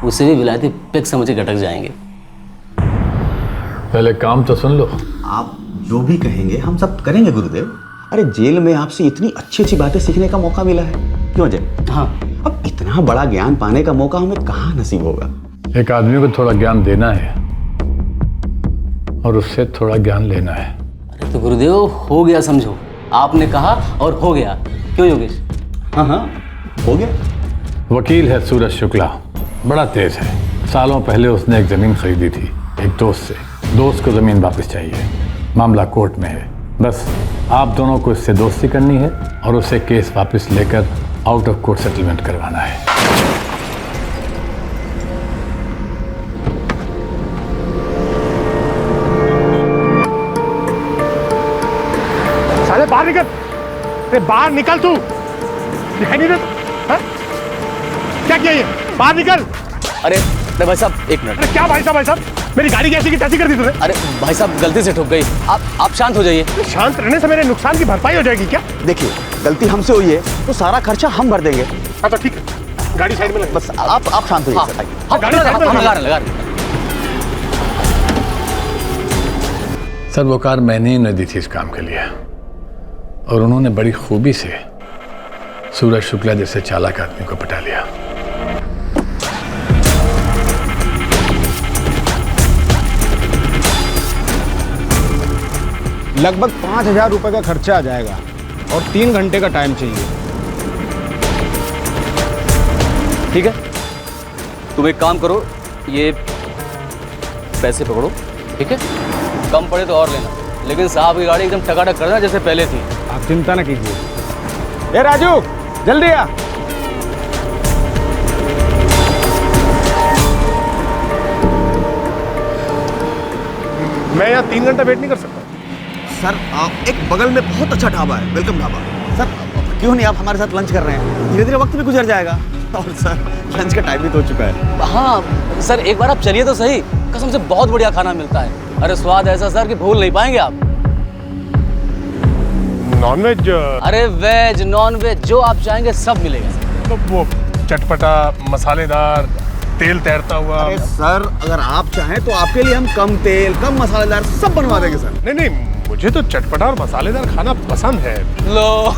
उससे भी विलायती पेक समझ के गटक जाएंगे। पहले काम तो सुन लो। आप जो भी कहेंगे हम सब करेंगे गुरुदेव। अरे जेल में आपसे इतनी अच्छी अच्छी बातें सीखने का मौका मिला है, क्यों अजय? हाँ, अब इतना बड़ा ज्ञान पाने का मौका हमें कहाँ नसीब होगा। एक आदमी को थोड़ा ज्ञान देना है और उससे थोड़ा ज्ञान लेना है। अरे तो गुरुदेव, हो गया समझो, आपने कहा और हो गया। क्यों योगेश? हाँ हाँ, हो गया। वकील है सूरज शुक्ला, बड़ा तेज है। सालों पहले उसने एक जमीन खरीदी थी एक दोस्त से। दोस्त को जमीन वापस चाहिए, मामला कोर्ट में है। बस आप दोनों को इससे दोस्ती करनी है और उसे केस वापस लेकर आउट ऑफ कोर्ट सेटलमेंट करवाना है। साले बाहर निकल, अरे बाहर निकल, तू दिखाई नहीं देता? क्या किया ये? बाहर निकल। अरे भाई साहब, एक मिनट। अरे क्या भाई साहब? भाई साहब, मेरी गाड़ी कैसी की तैसी कर दी तूने? अरे भाई साहब, गलती से ठुक गई। आप शांत हो जाइए। शांत रहने से मेरे नुकसान की भरपाई हो जाएगी क्या? देखिए, गलती हमसे हुई है तो सारा खर्चा हम भर देंगे। हाँ तो ठीक है, गाड़ी साइड में लगा। बस आप शांत होइए। गाड़ी साइड में लगा। सर, वो कार मैंने ही न दी थी इस काम के लिए, और उन्होंने बड़ी खूबी से सूरज शुक्ला जैसे चालाक आदमी को पटा लिया। लगभग 5,000 रुपए का खर्चा आ जाएगा और 3 घंटे का टाइम चाहिए। ठीक है, तुम एक काम करो, ये पैसे पकड़ो, ठीक है? कम पड़े तो और लेना, लेकिन साहब की गाड़ी एकदम टकाटक करना जैसे पहले थी। आप चिंता ना कीजिए। ए राजू, जल्दी आ। मैं यहाँ 3 घंटा वेट नहीं कर सकता। सर आप एक बगल में बहुत अच्छा ढाबा है, वेलकम ढाबा। सर क्यों नहीं आप हमारे साथ लंच कर रहे हैं? धीरे धीरे वक्त भी गुजर जाएगा और सर लंच का टाइम भी तो हो चुका है। हाँ सर, एक बार आप चलिए तो सही, कसम से बहुत बढ़िया खाना मिलता है। अरे स्वाद ऐसा सर कि भूल नहीं पाएंगे आप। नॉनवेज? अरे वेज नॉन वेज जो आप चाहेंगे सब मिलेगा सर। तो वो चटपटा, मसालेदार, तेल तैरता हुआ। अरे सर अगर आप चाहें तो आपके लिए हम कम तेल कम मसालेदार सब बनवा देंगे सर। नहीं नहीं, मुझे तो चटपटा और मसालेदार खाना पसंद है। लो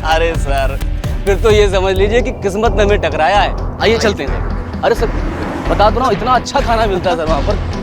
अरे सर फिर तो ये समझ लीजिए कि किस्मत ने हमें टकराया है। आइए चलते हैं सर। अरे सर बता दो ना, इतना अच्छा खाना मिलता है सर वहाँ पर।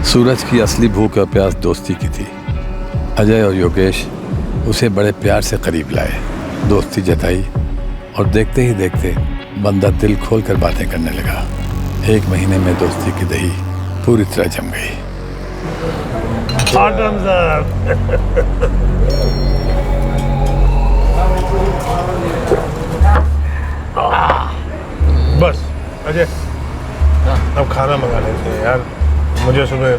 सूरज की असली भूख और प्यास दोस्ती की थी। अजय और योगेश उसे बड़े प्यार से करीब लाए, दोस्ती जताई और देखते ही देखते बंदा दिल खोल कर बातें करने लगा। 1 महीने में दोस्ती की दही पूरी तरह जम गई। बस अजय, अब खाना मंगा लेते हैं यार, मुझे सुबह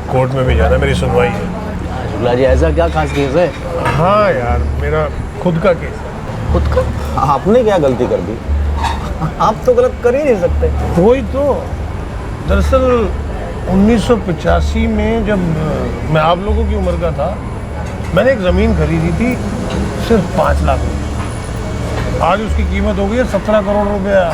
कोर्ट में भी जाना, मेरी सुनवाई है। शुक्ला जी ऐसा क्या खास केस है? हाँ यार, मेरा खुद का केस है। खुद का? आपने क्या गलती कर दी? आप तो गलत कर ही नहीं सकते। वही तो, दरअसल 1985 में जब मैं आप लोगों की उम्र का था, मैंने एक ज़मीन खरीदी थी सिर्फ 5 लाख रुपये। आज उसकी कीमत हो गई है 17 करोड़ रुपया।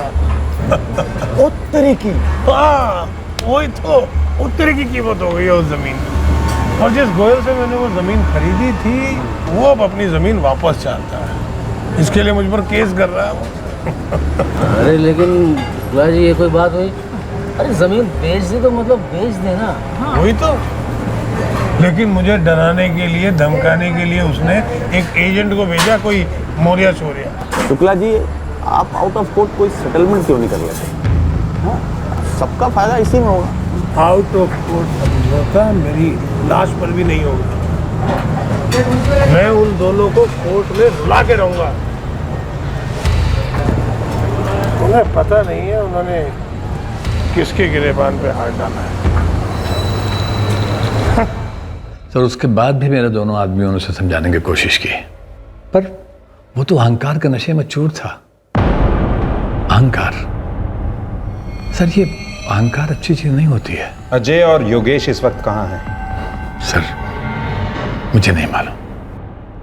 उत्तरी की? हाँ वही तो, उत्तरी की कीमत हो गई है उस ज़मीन की। और जिस गोयल से मैंने वो ज़मीन खरीदी थी वो अब अपनी ज़मीन वापस चाहता है। इसके लिए मुझ पर केस कर रहा है वो। अरे लेकिन शुक्ला जी ये कोई बात हुई? अरे जमीन बेच दी तो मतलब बेच देना। वही तो, लेकिन मुझे डराने के लिए, धमकाने के लिए उसने एक एजेंट को भेजा, कोई मोरिया चोरिया। शुक्ला जी आप आउट ऑफ कोर्ट कोई सेटलमेंट क्यों नहीं कर लेते? हाँ? सबका फायदा इसी में होगा। आउट ऑफ कोर्ट समझौता मेरी लाश पर भी नहीं होगा। मैं उन दोनों को कोर्ट में रुला के रहूंगा। उन्हें पता नहीं है उन्होंने किसके गिरेबान पे हाथ डाला है। सर उसके बाद भी मेरे दोनों आदमियों ने उसे समझाने की कोशिश की, पर वो तो अहंकार के नशे में चूर था। अहंकार सर, ये अहंकार अच्छी चीज नहीं होती है। अजय और योगेश इस वक्त कहाँ हैं? सर मुझे नहीं मालूम।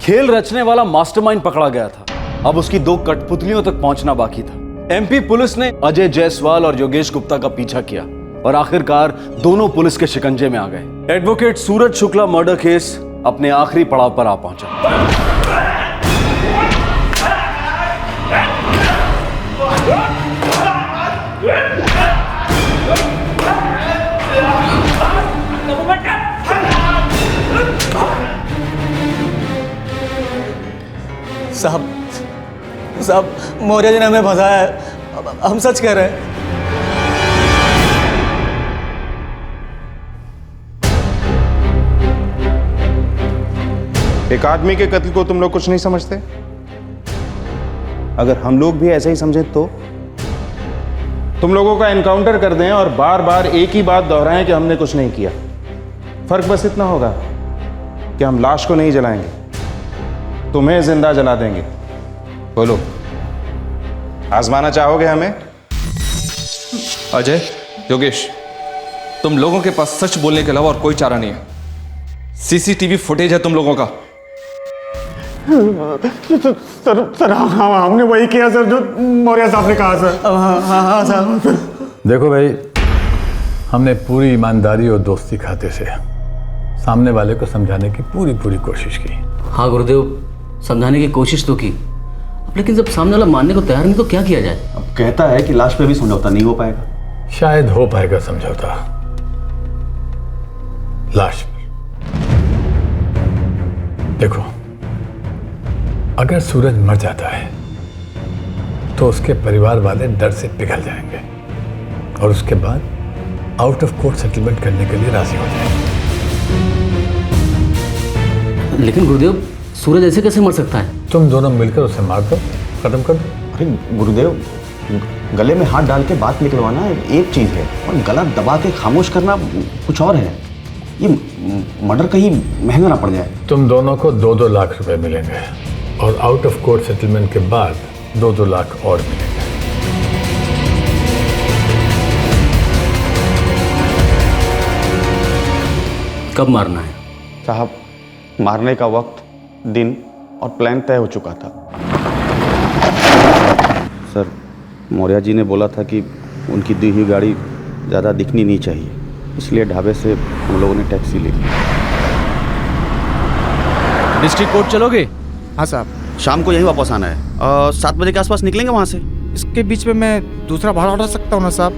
खेल रचने वाला मास्टरमाइंड पकड़ा गया था, अब उसकी 2 कठपुतलियों तक पहुंचना बाकी था। एमपी पुलिस ने अजय जायसवाल और योगेश गुप्ता का पीछा किया और आखिरकार दोनों पुलिस के शिकंजे में आ गए। एडवोकेट सूरज शुक्ला मर्डर केस अपने आखिरी पड़ाव पर आ पहुंचा। साहब मौर्य जी ने हमें फंसाया है, हम सच कह रहे हैं। एक आदमी के कत्ल को तुम लोग कुछ नहीं समझते? अगर हम लोग भी ऐसे ही समझे तो तुम लोगों का एनकाउंटर कर दें और बार बार एक ही बात दोहराएं कि हमने कुछ नहीं किया। फर्क बस इतना होगा कि हम लाश को नहीं जलाएंगे, तुम्हें जिंदा जला देंगे। बोलो, आजमाना चाहोगे हमें? अजय, योगेश, तुम लोगों के पास सच बोलने के अलावा और कोई चारा नहीं है। सीसीटीवी फुटेज है तुम लोगों का। सर हमने वही किया सर जो मौर्य साहब ने कहा सर। हाँ साहब। देखो भाई, हमने पूरी ईमानदारी और दोस्ती खाते से सामने वाले को समझाने की पूरी कोशिश की। हाँ गुरुदेव, समझाने की कोशिश तो की, लेकिन जब सामने वाला मानने को तैयार नहीं तो क्या किया जाए? अब कहता है कि लास्ट पे भी समझौता नहीं हो पाएगा। शायद हो पाएगा समझौता लाश पर। देखो, अगर सूरज मर जाता है तो उसके परिवार वाले डर से पिघल जाएंगे और उसके बाद आउट ऑफ कोर्ट सेटलमेंट करने के लिए राजी हो जाएंगे। लेकिन गुरुदेव, सूरज ऐसे कैसे मर सकता है? तुम दोनों मिलकर उसे मार दो, खत्म कर दो। अरे गुरुदेव, गले में हाथ डाल के बात निकलवाना एक चीज़ है और गला दबा के खामोश करना कुछ और है। ये मर्डर कहीं महंगा ना पड़ जाए। तुम दोनों को 2-2 लाख रुपए मिलेंगे और आउट ऑफ कोर्ट सेटलमेंट के बाद 2-2 लाख और मिलेंगे। कब मारना है? साहब, मारने का वक्त, दिन और प्लान तय हो चुका था। सर, मौर्या जी ने बोला था कि उनकी दी हुई गाड़ी ज़्यादा दिखनी नहीं चाहिए, इसलिए ढाबे से हम लोगों ने टैक्सी ली। डिस्ट्रिक्ट कोर्ट चलोगे? हाँ साहब, शाम को यही वापस आना है। 7 बजे के आसपास निकलेंगे वहाँ से। इसके बीच में मैं दूसरा भाड़ा उठा सकता हूँ ना साहब?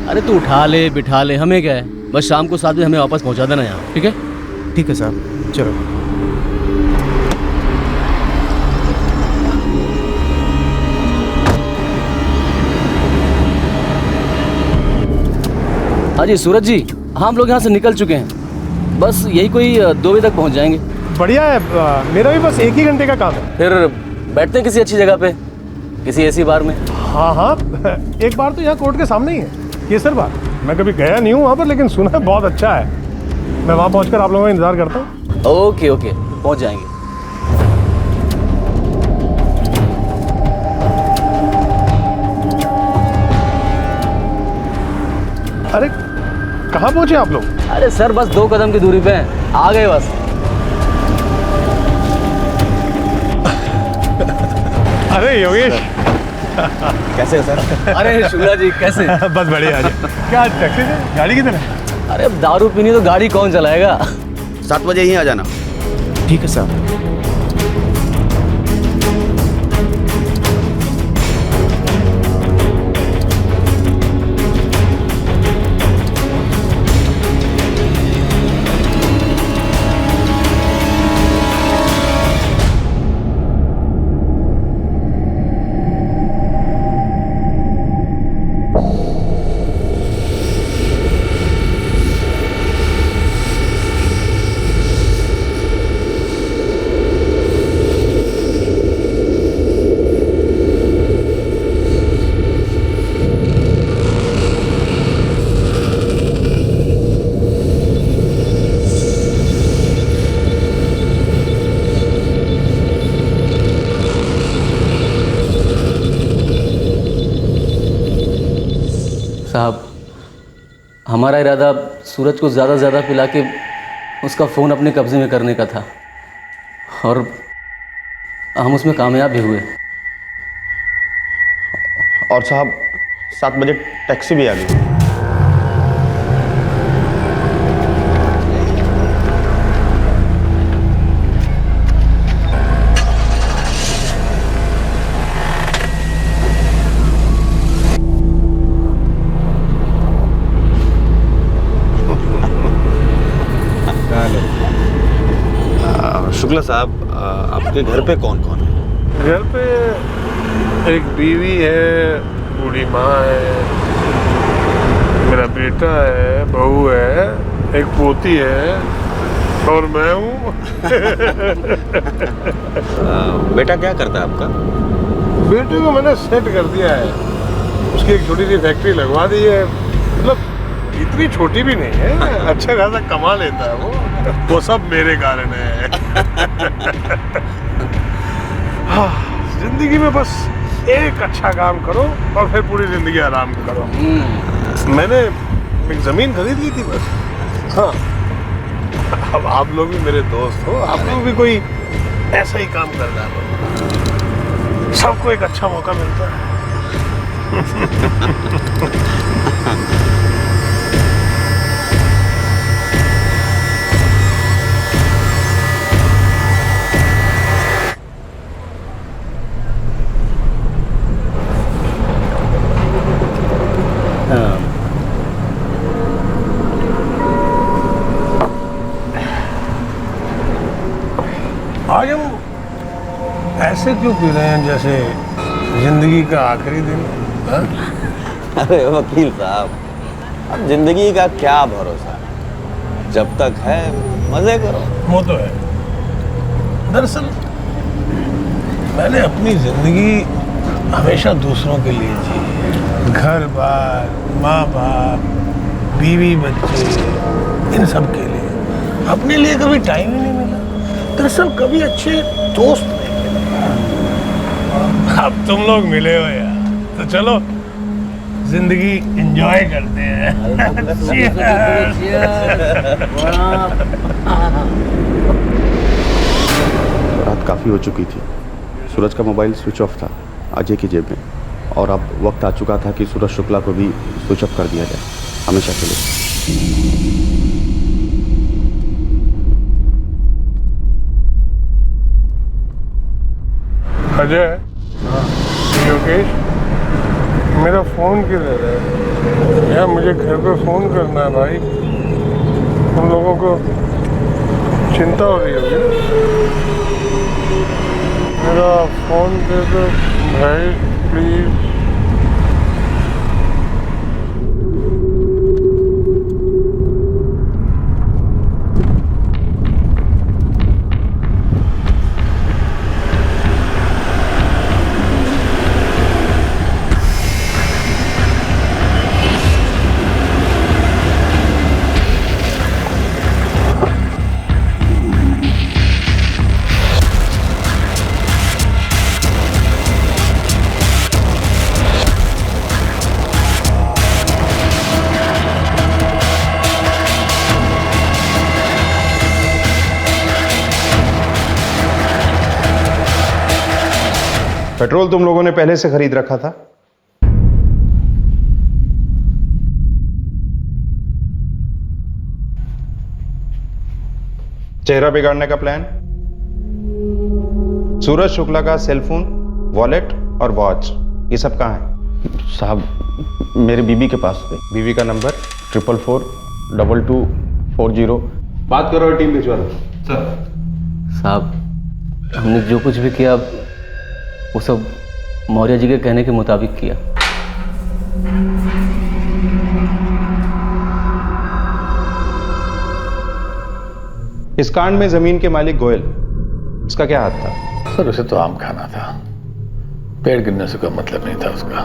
अरे तू उठा ले बिठा ले, हमें क्या है, बस शाम को 7 बजे हमें वापस पहुंचा देना यहाँ, ठीक है? ठीक है साहब, चलो। हाँ जी सूरज जी, हाँ हम लोग यहाँ से निकल चुके हैं, बस यही कोई 2 बजे तक पहुँच जाएंगे। बढ़िया है, मेरा भी बस 1 ही घंटे का काम है। फिर बैठते हैं किसी अच्छी जगह पे, किसी ऐसी बार में। हाँ, एक बार तो यहाँ कोर्ट के सामने ही है, केसर बार। मैं कभी गया नहीं हूँ वहाँ पर, लेकिन सुना है बहुत अच्छा है। मैं वहाँ पहुँचकर आप लोगों का इंतजार करता हूँ। ओके ओके, पहुँच जाएंगे। अरे कहाँ पहुँचे आप लोग? अरे सर, बस 2 कदम की दूरी पे हैं, आ गए बस। अरे योगेश, कैसे है सर? अरे शुक्ला जी, कैसे? बस बढ़िया। क्या टैक्सी से? गाड़ी किधर है? अरे अब दारू पीनी तो गाड़ी कौन चलाएगा? 7 बजे ही आ जाना। ठीक है साहब। साहब, हमारा इरादा सूरज को ज़्यादा से ज़्यादा पिला के उसका फ़ोन अपने कब्ज़े में करने का था और हम उसमें कामयाब भी हुए। और साहब, 7 बजे टैक्सी भी आ गई। शुक्ला साहब, आपके घर पे कौन कौन है? घर पे एक बीवी है, बूढ़ी माँ है, मेरा बेटा है, बहू है, एक पोती है और मैं हूँ। बेटा क्या करता है आपका? बेटे को मैंने सेट कर दिया है, उसकी एक छोटी सी फैक्ट्री लगवा दी है। मतलब इतनी छोटी भी नहीं है, अच्छा खासा कमा लेता है वो सब मेरे कारण है। जिंदगी में बस एक अच्छा काम करो और फिर पूरी जिंदगी आराम करो। मैंने एक जमीन खरीद ली थी बस। हाँ, अब आप लोग भी मेरे दोस्त हो, आप लोग भी कोई ऐसा ही काम कर डालो, सबको एक अच्छा मौका मिलता है। आज हम ऐसे क्यों पी रहे हैं जैसे जिंदगी का आखिरी दिन? हाँ? अरे वकील साहब, अब जिंदगी का क्या भरोसा, जब तक है मजे करो। वो तो है। दरअसल मैंने अपनी जिंदगी हमेशा दूसरों के लिए जी, घर बार, माँ बाप, बीवी बच्चे, इन सब के लिए। अपने लिए कभी टाइम ही नहीं मिला। दरअसल कभी अच्छे दोस्त नहीं मिले। अब तुम लोग मिले हो यार, तो चलो जिंदगी एंजॉय करते हैं। रात काफ़ी हो चुकी थी। सूरज का मोबाइल स्विच ऑफ था अजय की जेब में, और अब वक्त आ चुका था कि सूरज शुक्ला को भी स्विच ऑफ कर दिया जाए हमेशा के लिए। अजय, योगेश, मेरा फोन किधर है यार? मुझे घर पे फोन करना है भाई। तुम लोगों को चिंता हो रही होगी ना? मेरा फोन दे दो भाई प्लीज। पेट्रोल तुम लोगों ने पहले से खरीद रखा था? चेहरा बिगाड़ने का प्लान? सूरज शुक्ला का सेलफोन, वॉलेट और वॉच, ये सब कहाँ है? साहब, मेरे बीबी के पास है। बीबी का नंबर? 4442240। बात करो, टीम भिजवा दो। सर। साहब, हमने जो कुछ भी किया वो सब मौर्य जी के कहने के मुताबिक किया। इस कांड में जमीन के मालिक गोयल, उसका क्या हाथ था? सर उसे तो आम खाना था, पेड़ गिरने से कोई मतलब नहीं था उसका,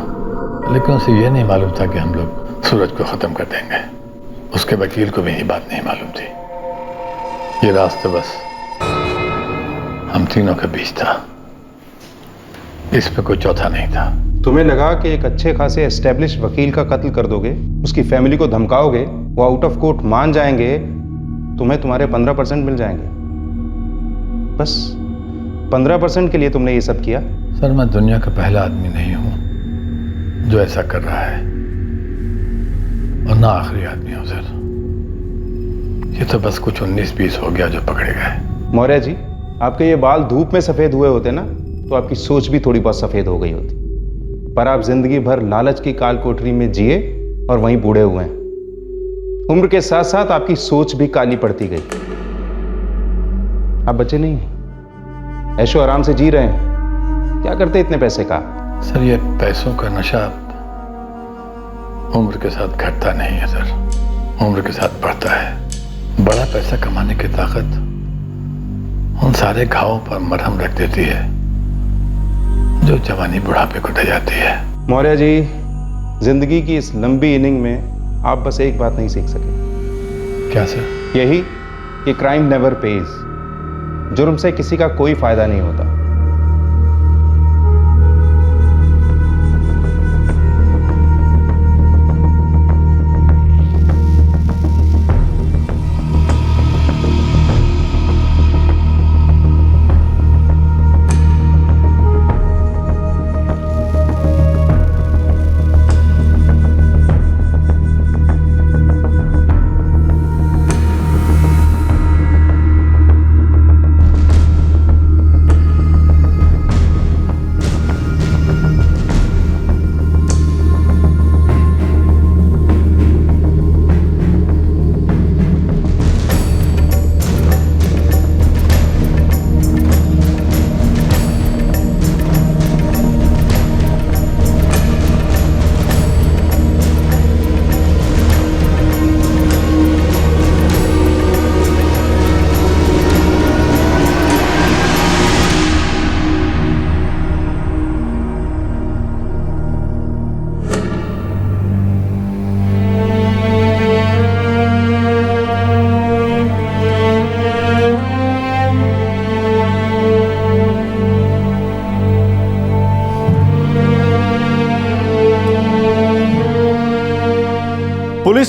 लेकिन उसे यह नहीं मालूम था कि हम लोग सूरज को खत्म कर देंगे। उसके वकील को भी यही बात नहीं मालूम थी। ये रास्ता बस हम तीनों के बीच था, इस पे कोई चौथा नहीं था। तुम्हें लगा कि एक अच्छे खासे एस्टेब्लिश वकील का कत्ल कर दोगे, उसकी फैमिली को धमकाओगे, वो आउट ऑफ कोर्ट मान जाएंगे, तुम्हें तुम्हारे 15% मिल जाएंगे। बस 15% के लिए तुमने ये सब किया? सर मैं दुनिया का पहला आदमी नहीं हूं जो ऐसा कर रहा है, और ना आखिरी आदमी हूं सर। ये तो बस कुछ 19-20 हो गया जो पकड़े गए। मौर्य जी, आपके ये बाल धूप में सफेद हुए होते ना, तो आपकी सोच भी थोड़ी बहुत सफेद हो गई होती, पर आप जिंदगी भर लालच की काल कोठरी में जिए और वहीं बूढ़े हुए हैं। उम्र के साथ साथ आपकी सोच भी काली पड़ती गई। आप बच्चे नहीं, ऐशो आराम से जी रहे हैं। क्या करते इतने पैसे का? सर ये पैसों का नशा उम्र के साथ घटता नहीं है सर, उम्र के साथ बढ़ता है। बड़ा पैसा कमाने की ताकत उन सारे घावों पर मरहम रख देती है जो जवानी बुढ़ापे को ढह जाती है। मौर्य जी, जिंदगी की इस लंबी इनिंग में आप बस एक बात नहीं सीख सके। क्या सर? यही कि क्राइम नेवर पेज। जुर्म से किसी का कोई फायदा नहीं होता।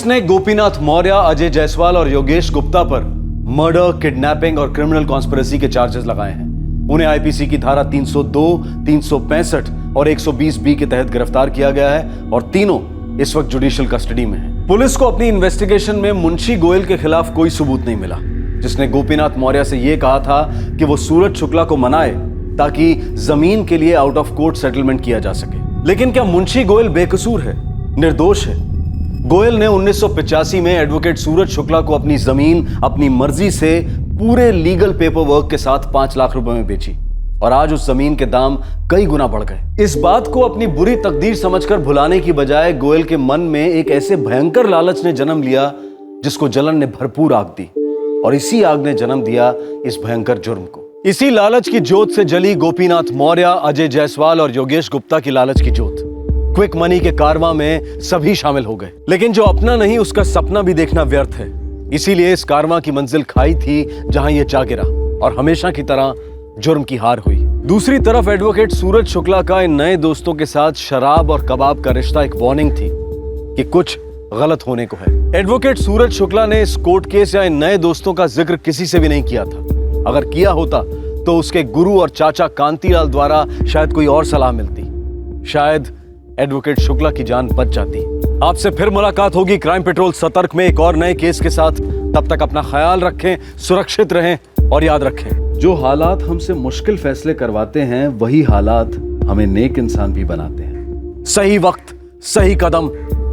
पुलिस ने गोपीनाथ मौर्य, अजय जायसवाल और योगेश गुप्ता पर मर्डर, किडनैपिंग और क्रिमिनल कॉन्स्पिरेसी के चार्जेस लगाए हैं। उन्हें आईपीसी की धारा 302, 365 और 120B के तहत गिरफ्तार किया गया है और तीनों इस वक्त जुडिशियल कस्टडी में हैं। पुलिस को अपनी इन्वेस्टिगेशन में मुंशी गोयल के खिलाफ कोई सबूत नहीं मिला, जिसने गोपीनाथ मौर्य से यह कहा था कि वो सूरज शुक्ला को मनाए ताकि जमीन के लिए आउट ऑफ कोर्ट सेटलमेंट किया जा सके। लेकिन क्या मुंशी गोयल बेकसूर है, निर्दोष है? गोयल ने 1985 में एडवोकेट सूरज शुक्ला को अपनी जमीन अपनी मर्जी से पूरे लीगल पेपर वर्क के साथ 5 लाख रुपए में बेची और आज उस जमीन के दाम कई गुना बढ़ गए। इस बात को अपनी बुरी तकदीर समझकर भुलाने की बजाय गोयल के मन में एक ऐसे भयंकर लालच ने जन्म लिया जिसको जलन ने भरपूर आग दी और इसी आग ने जन्म दिया इस भयंकर जुर्म को। इसी लालच की जोत से जली गोपीनाथ मौर्य, अजय जायसवाल और योगेश गुप्ता की लालच की जोत। क्विक मनी के कारवां में सभी शामिल हो गए, लेकिन जो अपना नहीं उसका सपना भी देखना व्यर्थ है। इसीलिए इस कारवां की मंजिल खाई थी जहां यह जा गिरा और हमेशा की तरह जुर्म की हार हुई। दूसरी तरफ एडवोकेट सूरज शुक्ला का इन नए दोस्तों के साथ शराब और कबाब का रिश्ता एक वार्निंग थी कि कुछ गलत होने को है। एडवोकेट सूरज शुक्ला ने इस कोर्ट केस या इन नए दोस्तों का जिक्र किसी से भी नहीं किया था। अगर किया होता तो उसके गुरु और चाचा कांतीलाल द्वारा शायद कोई और सलाह मिलती, शायद एडवोकेट शुक्ला की जान बच जाती। आपसे फिर मुलाकात होगी क्राइम पेट्रोल सतर्क में एक और नए केस के साथ। तब तक अपना ख्याल रखें, सुरक्षित रहें और याद रखें, जो हालात हमसे मुश्किल फैसले करवाते हैं वही हालात हमें नेक इंसान भी बनाते हैं। सही वक्त, सही कदम,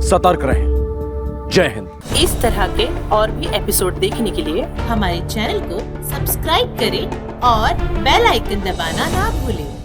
सतर्क रहें। जय हिंद। इस तरह के और भी एपिसोड देखने के लिए हमारे चैनल को सब्सक्राइब करें और बेल आइकन दबाना ना भूलें।